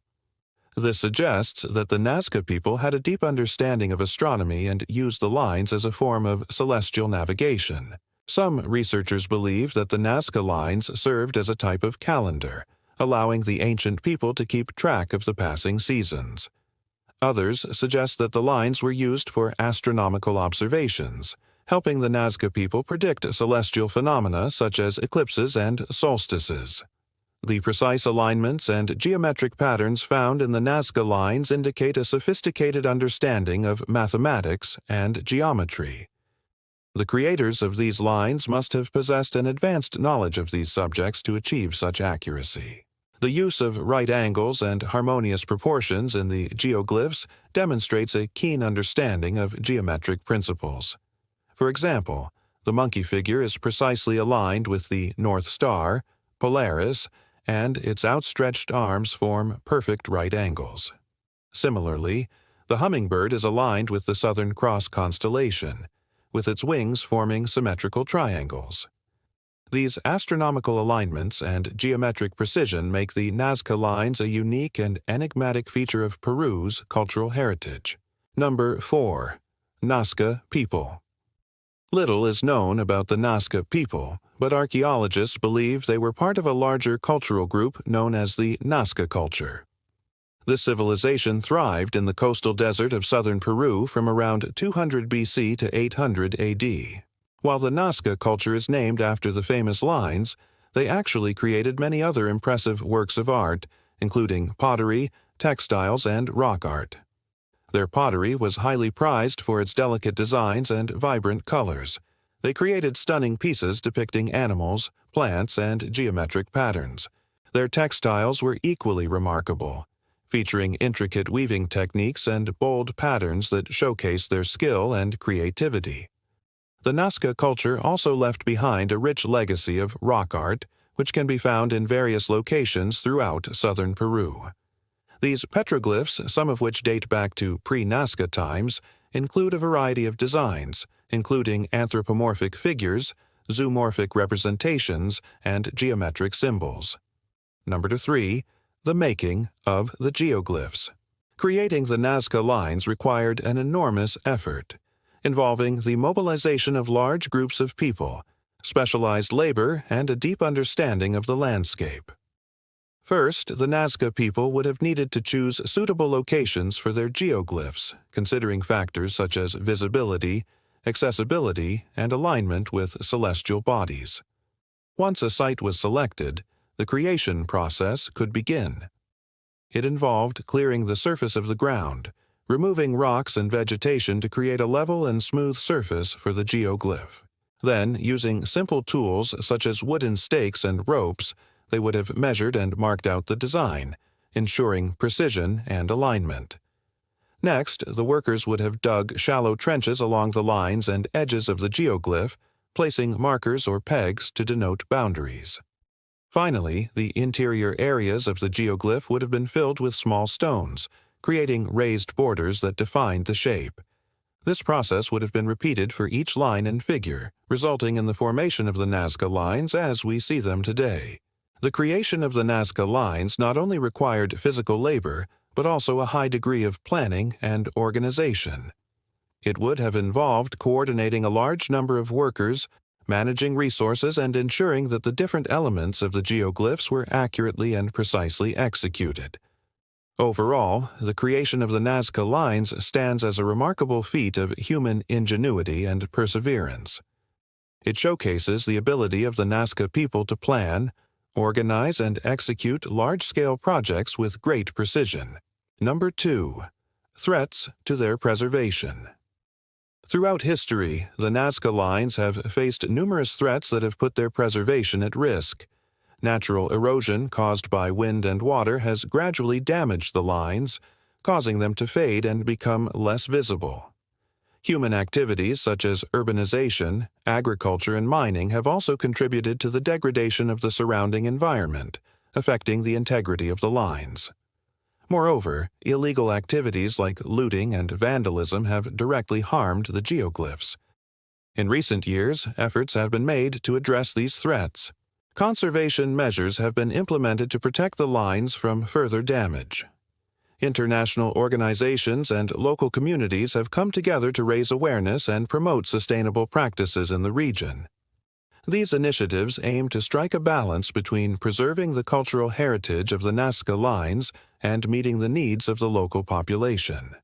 This suggests that the Nazca people had a deep understanding of astronomy and used the lines as a form of celestial navigation. Some researchers believe that the Nazca lines served as a type of calendar, allowing the ancient people to keep track of the passing seasons. Others suggest that the lines were used for astronomical observations, helping the Nazca people predict celestial phenomena such as eclipses and solstices. The precise alignments and geometric patterns found in the Nazca lines indicate a sophisticated understanding of mathematics and geometry. The creators of these lines must have possessed an advanced knowledge of these subjects to achieve such accuracy. The use of right angles and harmonious proportions in the geoglyphs demonstrates a keen understanding of geometric principles. For example, the monkey figure is precisely aligned with the North Star, Polaris, and its outstretched arms form perfect right angles. Similarly, the hummingbird is aligned with the Southern Cross constellation, with its wings forming symmetrical triangles. These astronomical alignments and geometric precision make the Nazca lines a unique and enigmatic feature of Peru's cultural heritage. Number 4. Nazca people. Little is known about the Nazca people, but archaeologists believe they were part of a larger cultural group known as the Nazca culture. This civilization thrived in the coastal desert of southern Peru from around 200 BC to 800 AD. While the Nazca culture is named after the famous lines, they actually created many other impressive works of art, including pottery, textiles, and rock art. Their pottery was highly prized for its delicate designs and vibrant colors. They created stunning pieces depicting animals, plants, and geometric patterns. Their textiles were equally remarkable, featuring intricate weaving techniques and bold patterns that showcase their skill and creativity. The Nazca culture also left behind a rich legacy of rock art, which can be found in various locations throughout southern Peru. These petroglyphs, some of which date back to pre-Nazca times, include a variety of designs, including anthropomorphic figures, zoomorphic representations, and geometric symbols. Number 3. The making of the geoglyphs. Creating the Nazca lines required an enormous effort, involving the mobilization of large groups of people, specialized labor, and a deep understanding of the landscape. First, the Nazca people would have needed to choose suitable locations for their geoglyphs, considering factors such as visibility, accessibility, and alignment with celestial bodies. Once a site was selected, the creation process could begin. It involved clearing the surface of the ground, removing rocks and vegetation to create a level and smooth surface for the geoglyph. Then, using simple tools such as wooden stakes and ropes, they would have measured and marked out the design, ensuring precision and alignment. Next, the workers would have dug shallow trenches along the lines and edges of the geoglyph, placing markers or pegs to denote boundaries. Finally, the interior areas of the geoglyph would have been filled with small stones, creating raised borders that defined the shape. This process would have been repeated for each line and figure, resulting in the formation of the Nazca lines as we see them today. The creation of the Nazca lines not only required physical labor, but also a high degree of planning and organization. It would have involved coordinating a large number of workers, managing resources, and ensuring that the different elements of the geoglyphs were accurately and precisely executed. Overall, the creation of the Nazca lines stands as a remarkable feat of human ingenuity and perseverance. It showcases the ability of the Nazca people to plan, organize, and execute large-scale projects with great precision. Number 2. Threats to their preservation. Throughout history, the Nazca lines have faced numerous threats that have put their preservation at risk. Natural erosion caused by wind and water has gradually damaged the lines, causing them to fade and become less visible. Human activities such as urbanization, agriculture, and mining have also contributed to the degradation of the surrounding environment, affecting the integrity of the lines. Moreover, illegal activities like looting and vandalism have directly harmed the geoglyphs. In recent years, efforts have been made to address these threats. Conservation measures have been implemented to protect the lines from further damage. International organizations and local communities have come together to raise awareness and promote sustainable practices in the region. These initiatives aim to strike a balance between preserving the cultural heritage of the Nazca lines and meeting the needs of the local population.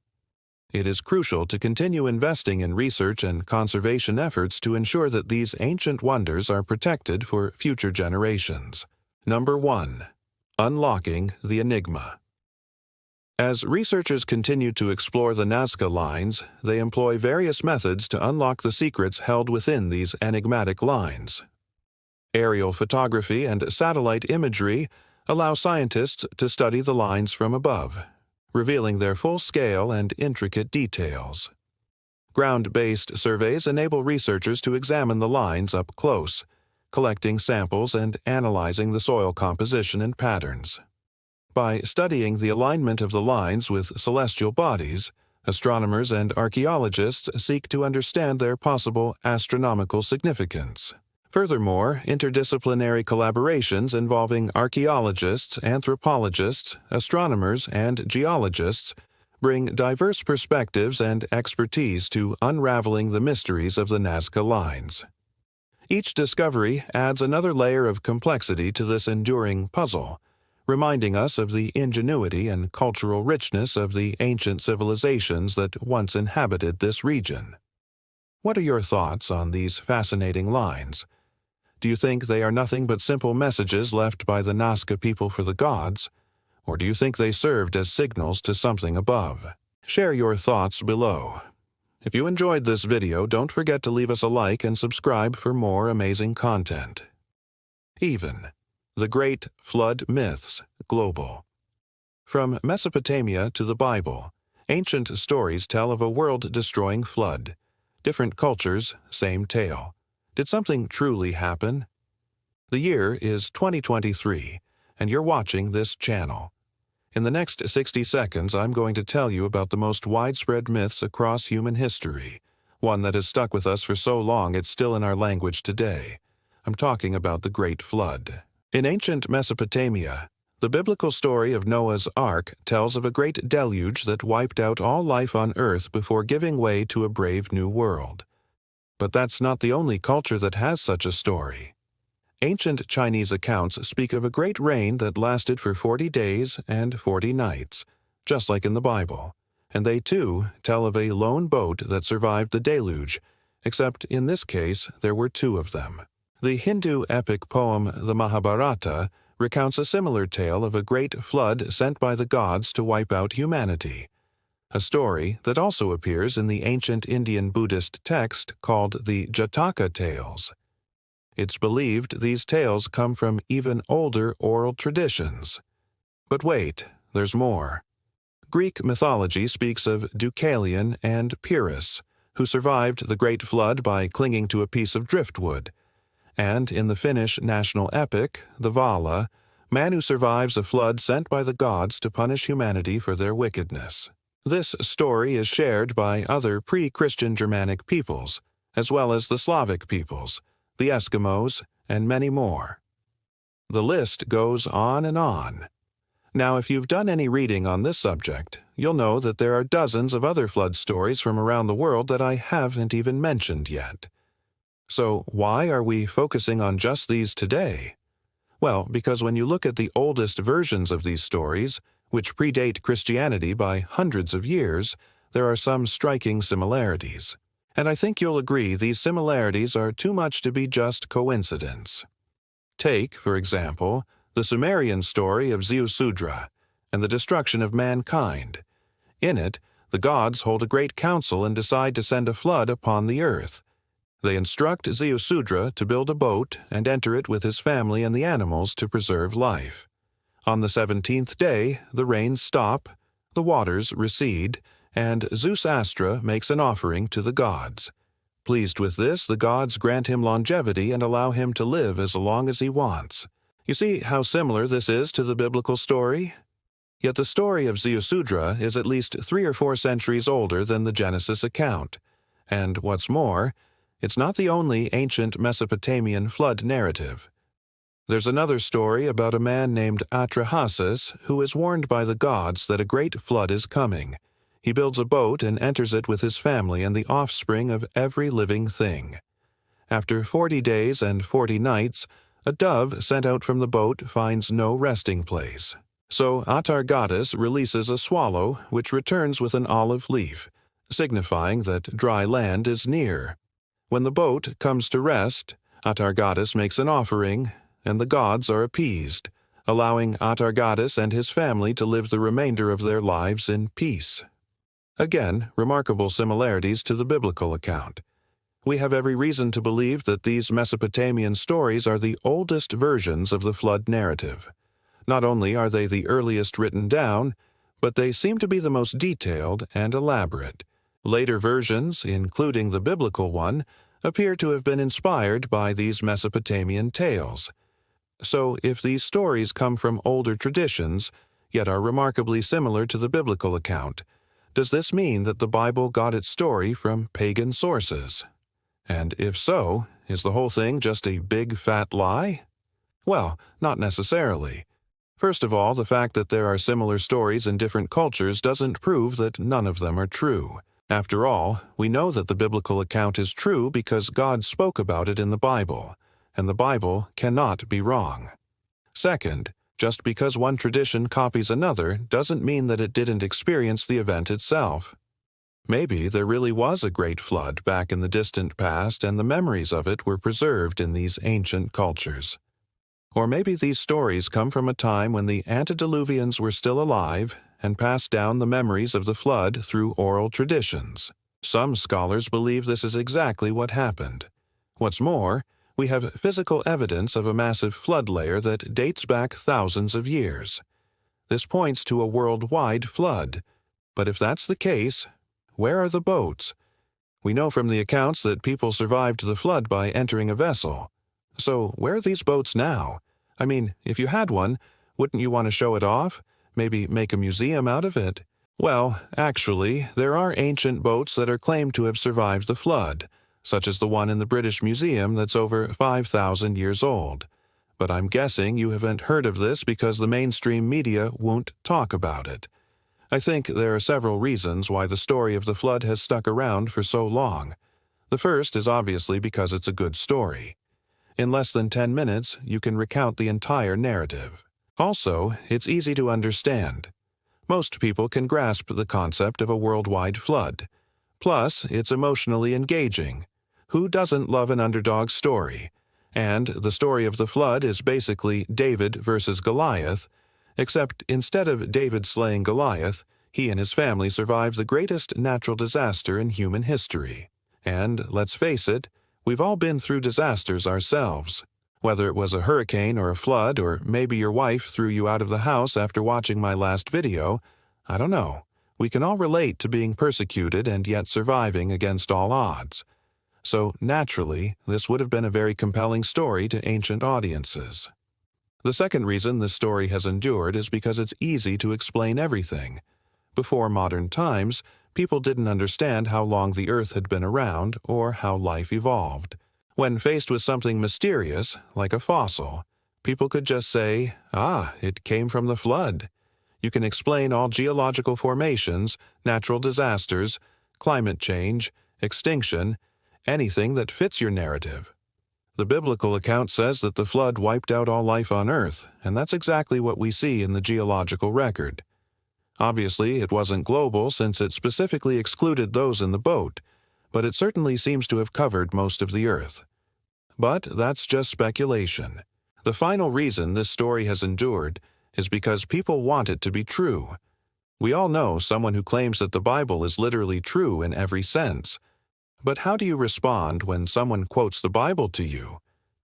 It is crucial to continue investing in research and conservation efforts to ensure that these ancient wonders are protected for future generations. Number 1. Unlocking the enigma. As researchers continue to explore the Nazca lines, they employ various methods to unlock the secrets held within these enigmatic lines. Aerial photography and satellite imagery allow scientists to study the lines from above, revealing their full scale and intricate details. Ground-based surveys enable researchers to examine the lines up close, collecting samples and analyzing the soil composition and patterns. By studying the alignment of the lines with celestial bodies, astronomers and archaeologists seek to understand their possible astronomical significance. Furthermore, interdisciplinary collaborations involving archaeologists, anthropologists, astronomers, and geologists bring diverse perspectives and expertise to unraveling the mysteries of the Nazca lines. Each discovery adds another layer of complexity to this enduring puzzle, reminding us of the ingenuity and cultural richness of the ancient civilizations that once inhabited this region. What are your thoughts on these fascinating lines? Do you think they are nothing but simple messages left by the Nazca people for the gods, or do you think they served as signals to something above? Share your thoughts below. If you enjoyed this video, don't forget to leave us a like and subscribe for more amazing content. Even. The Great Flood Myths, Global. From Mesopotamia to the Bible, ancient stories tell of a world-destroying flood. Different cultures, same tale. Did something truly happen? The year is 2023, and you're watching this channel. In the next 60 seconds, I'm going to tell you about the most widespread myths across human history, one that has stuck with us for so long it's still in our language today. I'm talking about the Great Flood. In ancient Mesopotamia, the biblical story of Noah's Ark tells of a great deluge that wiped out all life on Earth before giving way to a brave new world. But that's not the only culture that has such a story. Ancient Chinese accounts speak of a great rain that lasted for 40 days and 40 nights, just like in the Bible, and they too tell of a lone boat that survived the deluge, except in this case there were two of them. The Hindu epic poem the Mahabharata recounts a similar tale of a great flood sent by the gods to wipe out humanity, a story that also appears in the ancient Indian Buddhist text called the Jataka tales. It's believed these tales come from even older oral traditions. But wait, there's more. Greek mythology speaks of Deucalion and Pyrrhus, who survived the Great Flood by clinging to a piece of driftwood, and in the Finnish national epic, the Vala, man who survives a flood sent by the gods to punish humanity for their wickedness. This story is shared by other pre-Christian Germanic peoples, as well as the Slavic peoples, the Eskimos, and many more. The list goes on and on. Now, if you've done any reading on this subject, you'll know that there are dozens of other flood stories from around the world that I haven't even mentioned yet. So why are we focusing on just these today? Well, because when you look at the oldest versions of these stories, which predate Christianity by hundreds of years, there are some striking similarities. And I think you'll agree these similarities are too much to be just coincidence. Take, for example, the Sumerian story of Ziusudra and the destruction of mankind. In it, the gods hold a great council and decide to send a flood upon the earth. They instruct Ziusudra to build a boat and enter it with his family and the animals to preserve life. On the 17th day, the rains stop, the waters recede, and Zeus Astra makes an offering to the gods. Pleased with this, the gods grant him longevity and allow him to live as long as he wants. You see how similar this is to the biblical story? Yet the story of Ziusudra is at least 3 or 4 centuries older than the Genesis account. And what's more, it's not the only ancient Mesopotamian flood narrative. There's another story about a man named Atrahasis who is warned by the gods that a great flood is coming. He builds a boat and enters it with his family and the offspring of every living thing. After 40 days and 40 nights, a dove sent out from the boat finds no resting place. So Atargatis releases a swallow, which returns with an olive leaf, signifying that dry land is near. When the boat comes to rest, Atargatis makes an offering, and the gods are appeased, allowing Atargatis and his family to live the remainder of their lives in peace. Again, remarkable similarities to the biblical account. We have every reason to believe that these Mesopotamian stories are the oldest versions of the flood narrative. Not only are they the earliest written down, but they seem to be the most detailed and elaborate. Later versions, including the biblical one, appear to have been inspired by these Mesopotamian tales. So, if these stories come from older traditions, yet are remarkably similar to the biblical account, does this mean that the Bible got its story from pagan sources? And if so, is the whole thing just a big fat lie? Well, not necessarily. First of all, the fact that there are similar stories in different cultures doesn't prove that none of them are true. After all, we know that the biblical account is true because God spoke about it in the Bible, and the Bible cannot be wrong. Second, just because one tradition copies another doesn't mean that it didn't experience the event itself. Maybe there really was a great flood back in the distant past and the memories of it were preserved in these ancient cultures. Or maybe these stories come from a time when the antediluvians were still alive and passed down the memories of the flood through oral traditions. Some scholars believe this is exactly what happened. What's more, we have physical evidence of a massive flood layer that dates back thousands of years. This points to a worldwide flood. But if that's the case, where are the boats? We know from the accounts that people survived the flood by entering a vessel. So where are these boats now? I mean, if you had one, wouldn't you want to show it off? Maybe make a museum out of it? Well, actually, there are ancient boats that are claimed to have survived the flood, such as the one in the British Museum that's over 5,000 years old. But I'm guessing you haven't heard of this because the mainstream media won't talk about it. I think there are several reasons why the story of the flood has stuck around for so long. The first is obviously because it's a good story. In less than 10 minutes, you can recount the entire narrative. Also, it's easy to understand. Most people can grasp the concept of a worldwide flood. Plus, it's emotionally engaging. Who doesn't love an underdog story? And the story of the flood is basically David versus Goliath, except instead of David slaying Goliath, he and his family survived the greatest natural disaster in human history. And, let's face it, we've all been through disasters ourselves. Whether it was a hurricane or a flood, or maybe your wife threw you out of the house after watching my last video, I don't know. We can all relate to being persecuted and yet surviving against all odds. So, naturally, this would have been a very compelling story to ancient audiences. The second reason this story has endured is because it's easy to explain everything. Before modern times, people didn't understand how long the Earth had been around or how life evolved. When faced with something mysterious, like a fossil, people could just say, it came from the flood. You can explain all geological formations, natural disasters, climate change, extinction, anything that fits your narrative. The biblical account says that the flood wiped out all life on Earth, and that's exactly what we see in the geological record. Obviously, it wasn't global since it specifically excluded those in the boat, but it certainly seems to have covered most of the Earth. But that's just speculation. The final reason this story has endured is because people want it to be true. We all know someone who claims that the Bible is literally true in every sense. But how do you respond when someone quotes the Bible to you?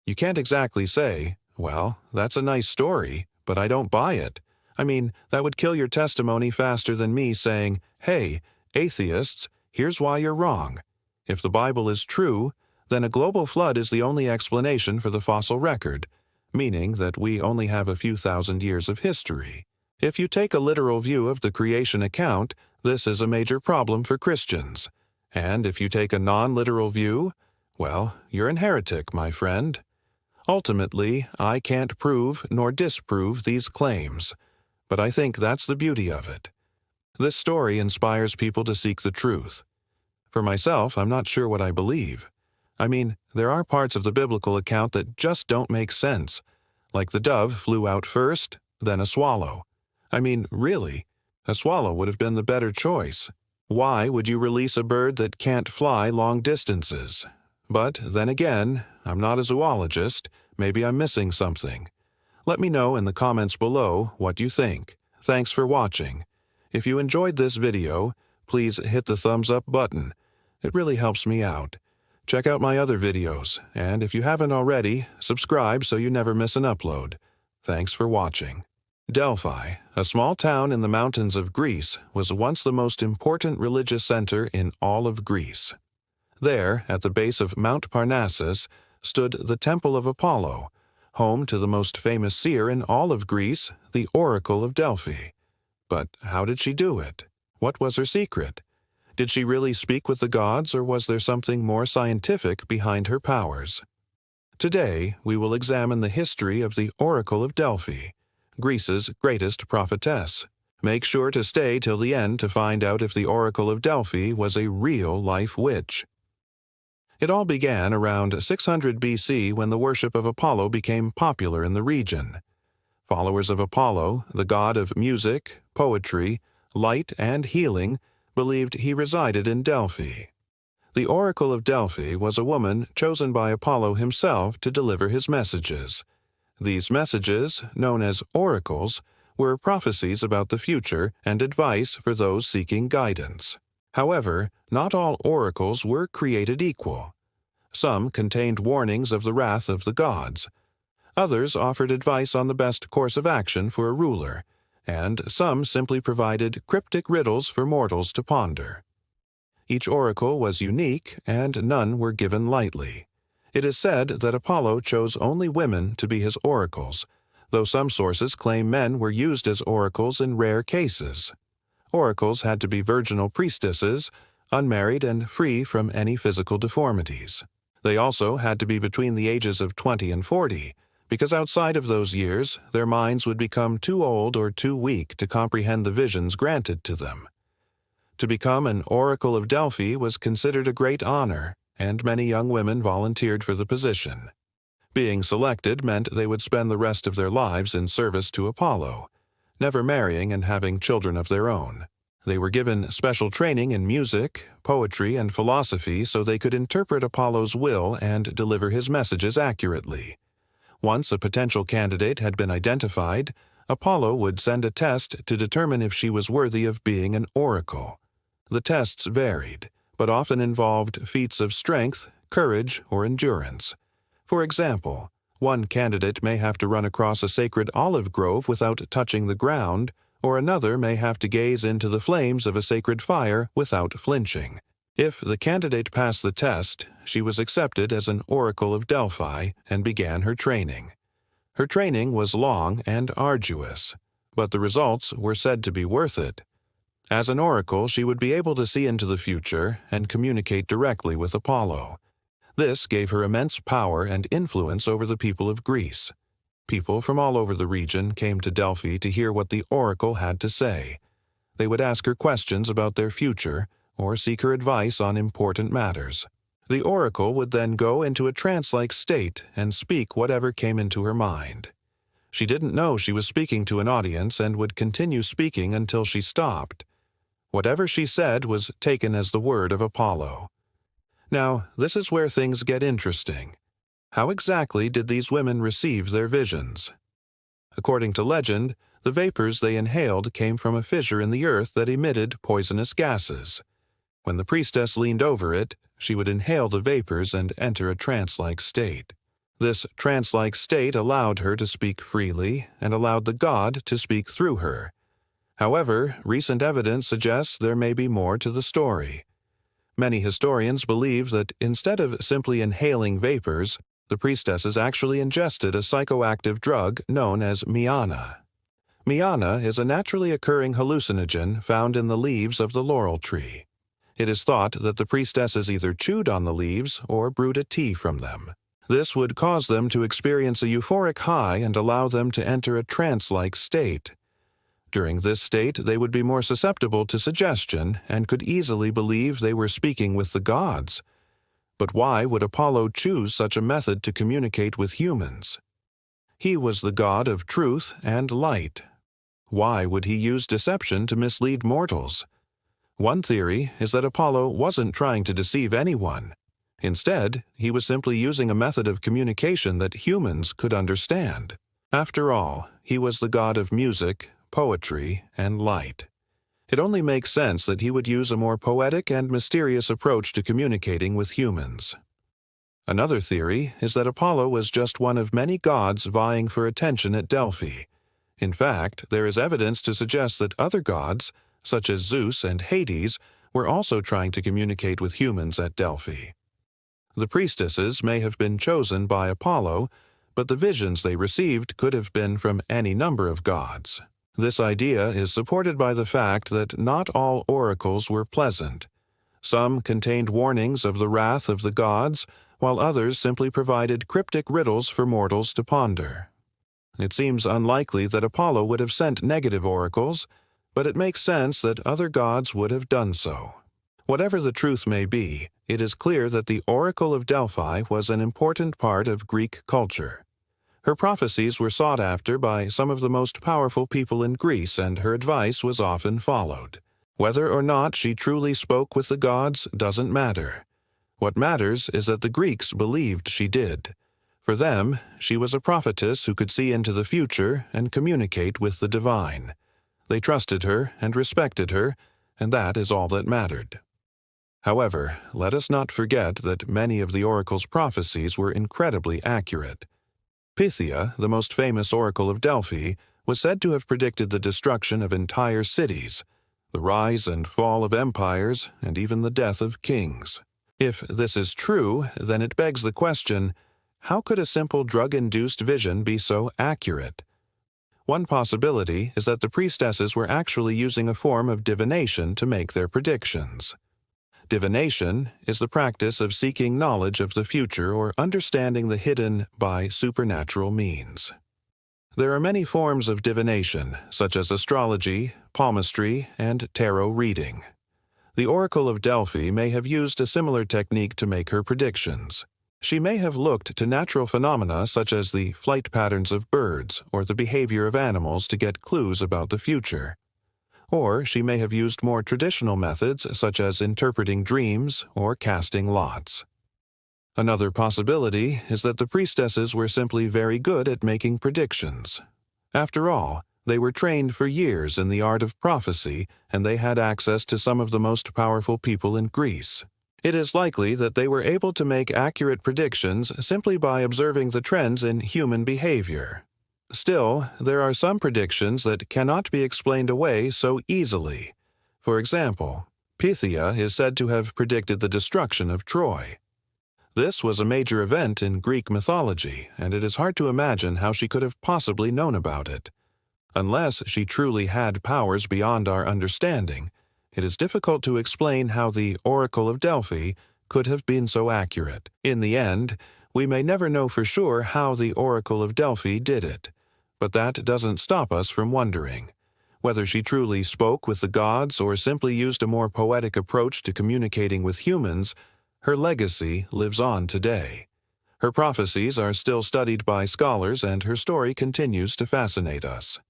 You can't exactly say, well, that's a nice story, but I don't buy it. I mean, that would kill your testimony faster than me saying, hey, atheists, here's why you're wrong. If the Bible is true, then a global flood is the only explanation for the fossil record, meaning that we only have a few thousand years of history. If you take a literal view of the creation account, this is a major problem for Christians. And if you take a non-literal view, well, you're an heretic, my friend. Ultimately, I can't prove nor disprove these claims, but I think that's the beauty of it. This story inspires people to seek the truth. For myself, I'm not sure what I believe. I mean, there are parts of the biblical account that just don't make sense, like the dove flew out first, then a swallow. I mean, really, a swallow would have been the better choice. Why would you release a bird that can't fly long distances? But then again, I'm not a zoologist. Maybe I'm missing something. Let me know in the comments below what you think. Thanks for watching. If you enjoyed this video, please hit the thumbs up button. It really helps me out. Check out my other videos, and if you haven't already, subscribe so you never miss an upload. Thanks for watching. Delphi, a small town in the mountains of Greece, was once the most important religious center in all of Greece. There, at the base of Mount Parnassus, stood the Temple of Apollo, home to the most famous seer in all of Greece, the Oracle of Delphi. But how did she do it? What was her secret? Did she really speak with the gods, or was there something more scientific behind her powers? Today, we will examine the history of the Oracle of Delphi, Greece's greatest prophetess. Make sure to stay till the end to find out if the Oracle of Delphi was a real-life witch. It all began around 600 BC when the worship of Apollo became popular in the region. Followers of Apollo, the god of music, poetry, light, and healing, believed he resided in Delphi. The Oracle of Delphi was a woman chosen by Apollo himself to deliver his messages. These messages, known as oracles, were prophecies about the future and advice for those seeking guidance. However, not all oracles were created equal. Some contained warnings of the wrath of the gods. Others offered advice on the best course of action for a ruler, and some simply provided cryptic riddles for mortals to ponder. Each oracle was unique, and none were given lightly. It is said that Apollo chose only women to be his oracles, though some sources claim men were used as oracles in rare cases. Oracles had to be virginal priestesses, unmarried and free from any physical deformities. They also had to be between the ages of 20 and 40, because outside of those years, their minds would become too old or too weak to comprehend the visions granted to them. To become an Oracle of Delphi was considered a great honor, and many young women volunteered for the position. Being selected meant they would spend the rest of their lives in service to Apollo, never marrying and having children of their own. They were given special training in music, poetry, and philosophy so they could interpret Apollo's will and deliver his messages accurately. Once a potential candidate had been identified, Apollo would send a test to determine if she was worthy of being an oracle. The tests varied, but often involved feats of strength, courage, or endurance. For example, one candidate may have to run across a sacred olive grove without touching the ground, or another may have to gaze into the flames of a sacred fire without flinching. If the candidate passed the test, she was accepted as an Oracle of Delphi and began her training. Her training was long and arduous, but the results were said to be worth it. As an oracle, she would be able to see into the future and communicate directly with Apollo. This gave her immense power and influence over the people of Greece. People from all over the region came to Delphi to hear what the oracle had to say. They would ask her questions about their future or seek her advice on important matters. The oracle would then go into a trance-like state and speak whatever came into her mind. She didn't know she was speaking to an audience and would continue speaking until she stopped. Whatever she said was taken as the word of Apollo. Now, this is where things get interesting. How exactly did these women receive their visions? According to legend, the vapors they inhaled came from a fissure in the earth that emitted poisonous gases. When the priestess leaned over it, she would inhale the vapors and enter a trance-like state. This trance-like state allowed her to speak freely and allowed the god to speak through her. However, recent evidence suggests there may be more to the story. Many historians believe that instead of simply inhaling vapors, the priestesses actually ingested a psychoactive drug known as miana. Miana is a naturally occurring hallucinogen found in the leaves of the laurel tree. It is thought that the priestesses either chewed on the leaves or brewed a tea from them. This would cause them to experience a euphoric high and allow them to enter a trance-like state. During this state, they would be more susceptible to suggestion and could easily believe they were speaking with the gods. But why would Apollo choose such a method to communicate with humans? He was the god of truth and light. Why would he use deception to mislead mortals? One theory is that Apollo wasn't trying to deceive anyone. Instead, he was simply using a method of communication that humans could understand. After all, he was the god of music, poetry, and light. It only makes sense that he would use a more poetic and mysterious approach to communicating with humans. Another theory is that Apollo was just one of many gods vying for attention at Delphi. In fact, there is evidence to suggest that other gods, such as Zeus and Hades, were also trying to communicate with humans at Delphi. The priestesses may have been chosen by Apollo, but the visions they received could have been from any number of gods. This idea is supported by the fact that not all oracles were pleasant. Some contained warnings of the wrath of the gods, while others simply provided cryptic riddles for mortals to ponder. It seems unlikely that Apollo would have sent negative oracles, but it makes sense that other gods would have done so. Whatever the truth may be, it is clear that the Oracle of Delphi was an important part of Greek culture. Her prophecies were sought after by some of the most powerful people in Greece, and her advice was often followed. Whether or not she truly spoke with the gods doesn't matter. What matters is that the Greeks believed she did. For them, she was a prophetess who could see into the future and communicate with the divine. They trusted her and respected her, and that is all that mattered. However, let us not forget that many of the oracle's prophecies were incredibly accurate. Pythia, the most famous oracle of Delphi, was said to have predicted the destruction of entire cities, the rise and fall of empires, and even the death of kings. If this is true, then it begs the question, how could a simple drug-induced vision be so accurate? One possibility is that the priestesses were actually using a form of divination to make their predictions. Divination is the practice of seeking knowledge of the future or understanding the hidden by supernatural means. There are many forms of divination, such as astrology, palmistry, and tarot reading. The Oracle of Delphi may have used a similar technique to make her predictions. She may have looked to natural phenomena such as the flight patterns of birds or the behavior of animals to get clues about the future. Or she may have used more traditional methods such as interpreting dreams or casting lots. Another possibility is that the priestesses were simply very good at making predictions. After all, they were trained for years in the art of prophecy, and they had access to some of the most powerful people in Greece. It is likely that they were able to make accurate predictions simply by observing the trends in human behavior. Still, there are some predictions that cannot be explained away so easily. For example, Pythia is said to have predicted the destruction of Troy. This was a major event in Greek mythology, and it is hard to imagine how she could have possibly known about it. Unless she truly had powers beyond our understanding, it is difficult to explain how the Oracle of Delphi could have been so accurate. In the end, we may never know for sure how the Oracle of Delphi did it, but that doesn't stop us from wondering. Whether she truly spoke with the gods or simply used a more poetic approach to communicating with humans, her legacy lives on today. Her prophecies are still studied by scholars, and her story continues to fascinate us.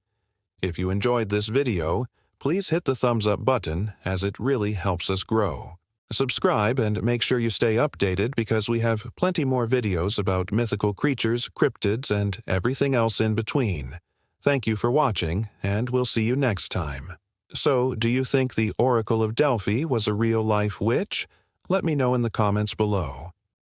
If you enjoyed this video, please hit the thumbs up button, as it really helps us grow. Subscribe and make sure you stay updated because we have plenty more videos about mythical creatures, cryptids, and everything else in between. Thank you for watching, and we'll see you next time. So, do you think the Oracle of Delphi was a real-life witch? Let me know in the comments below.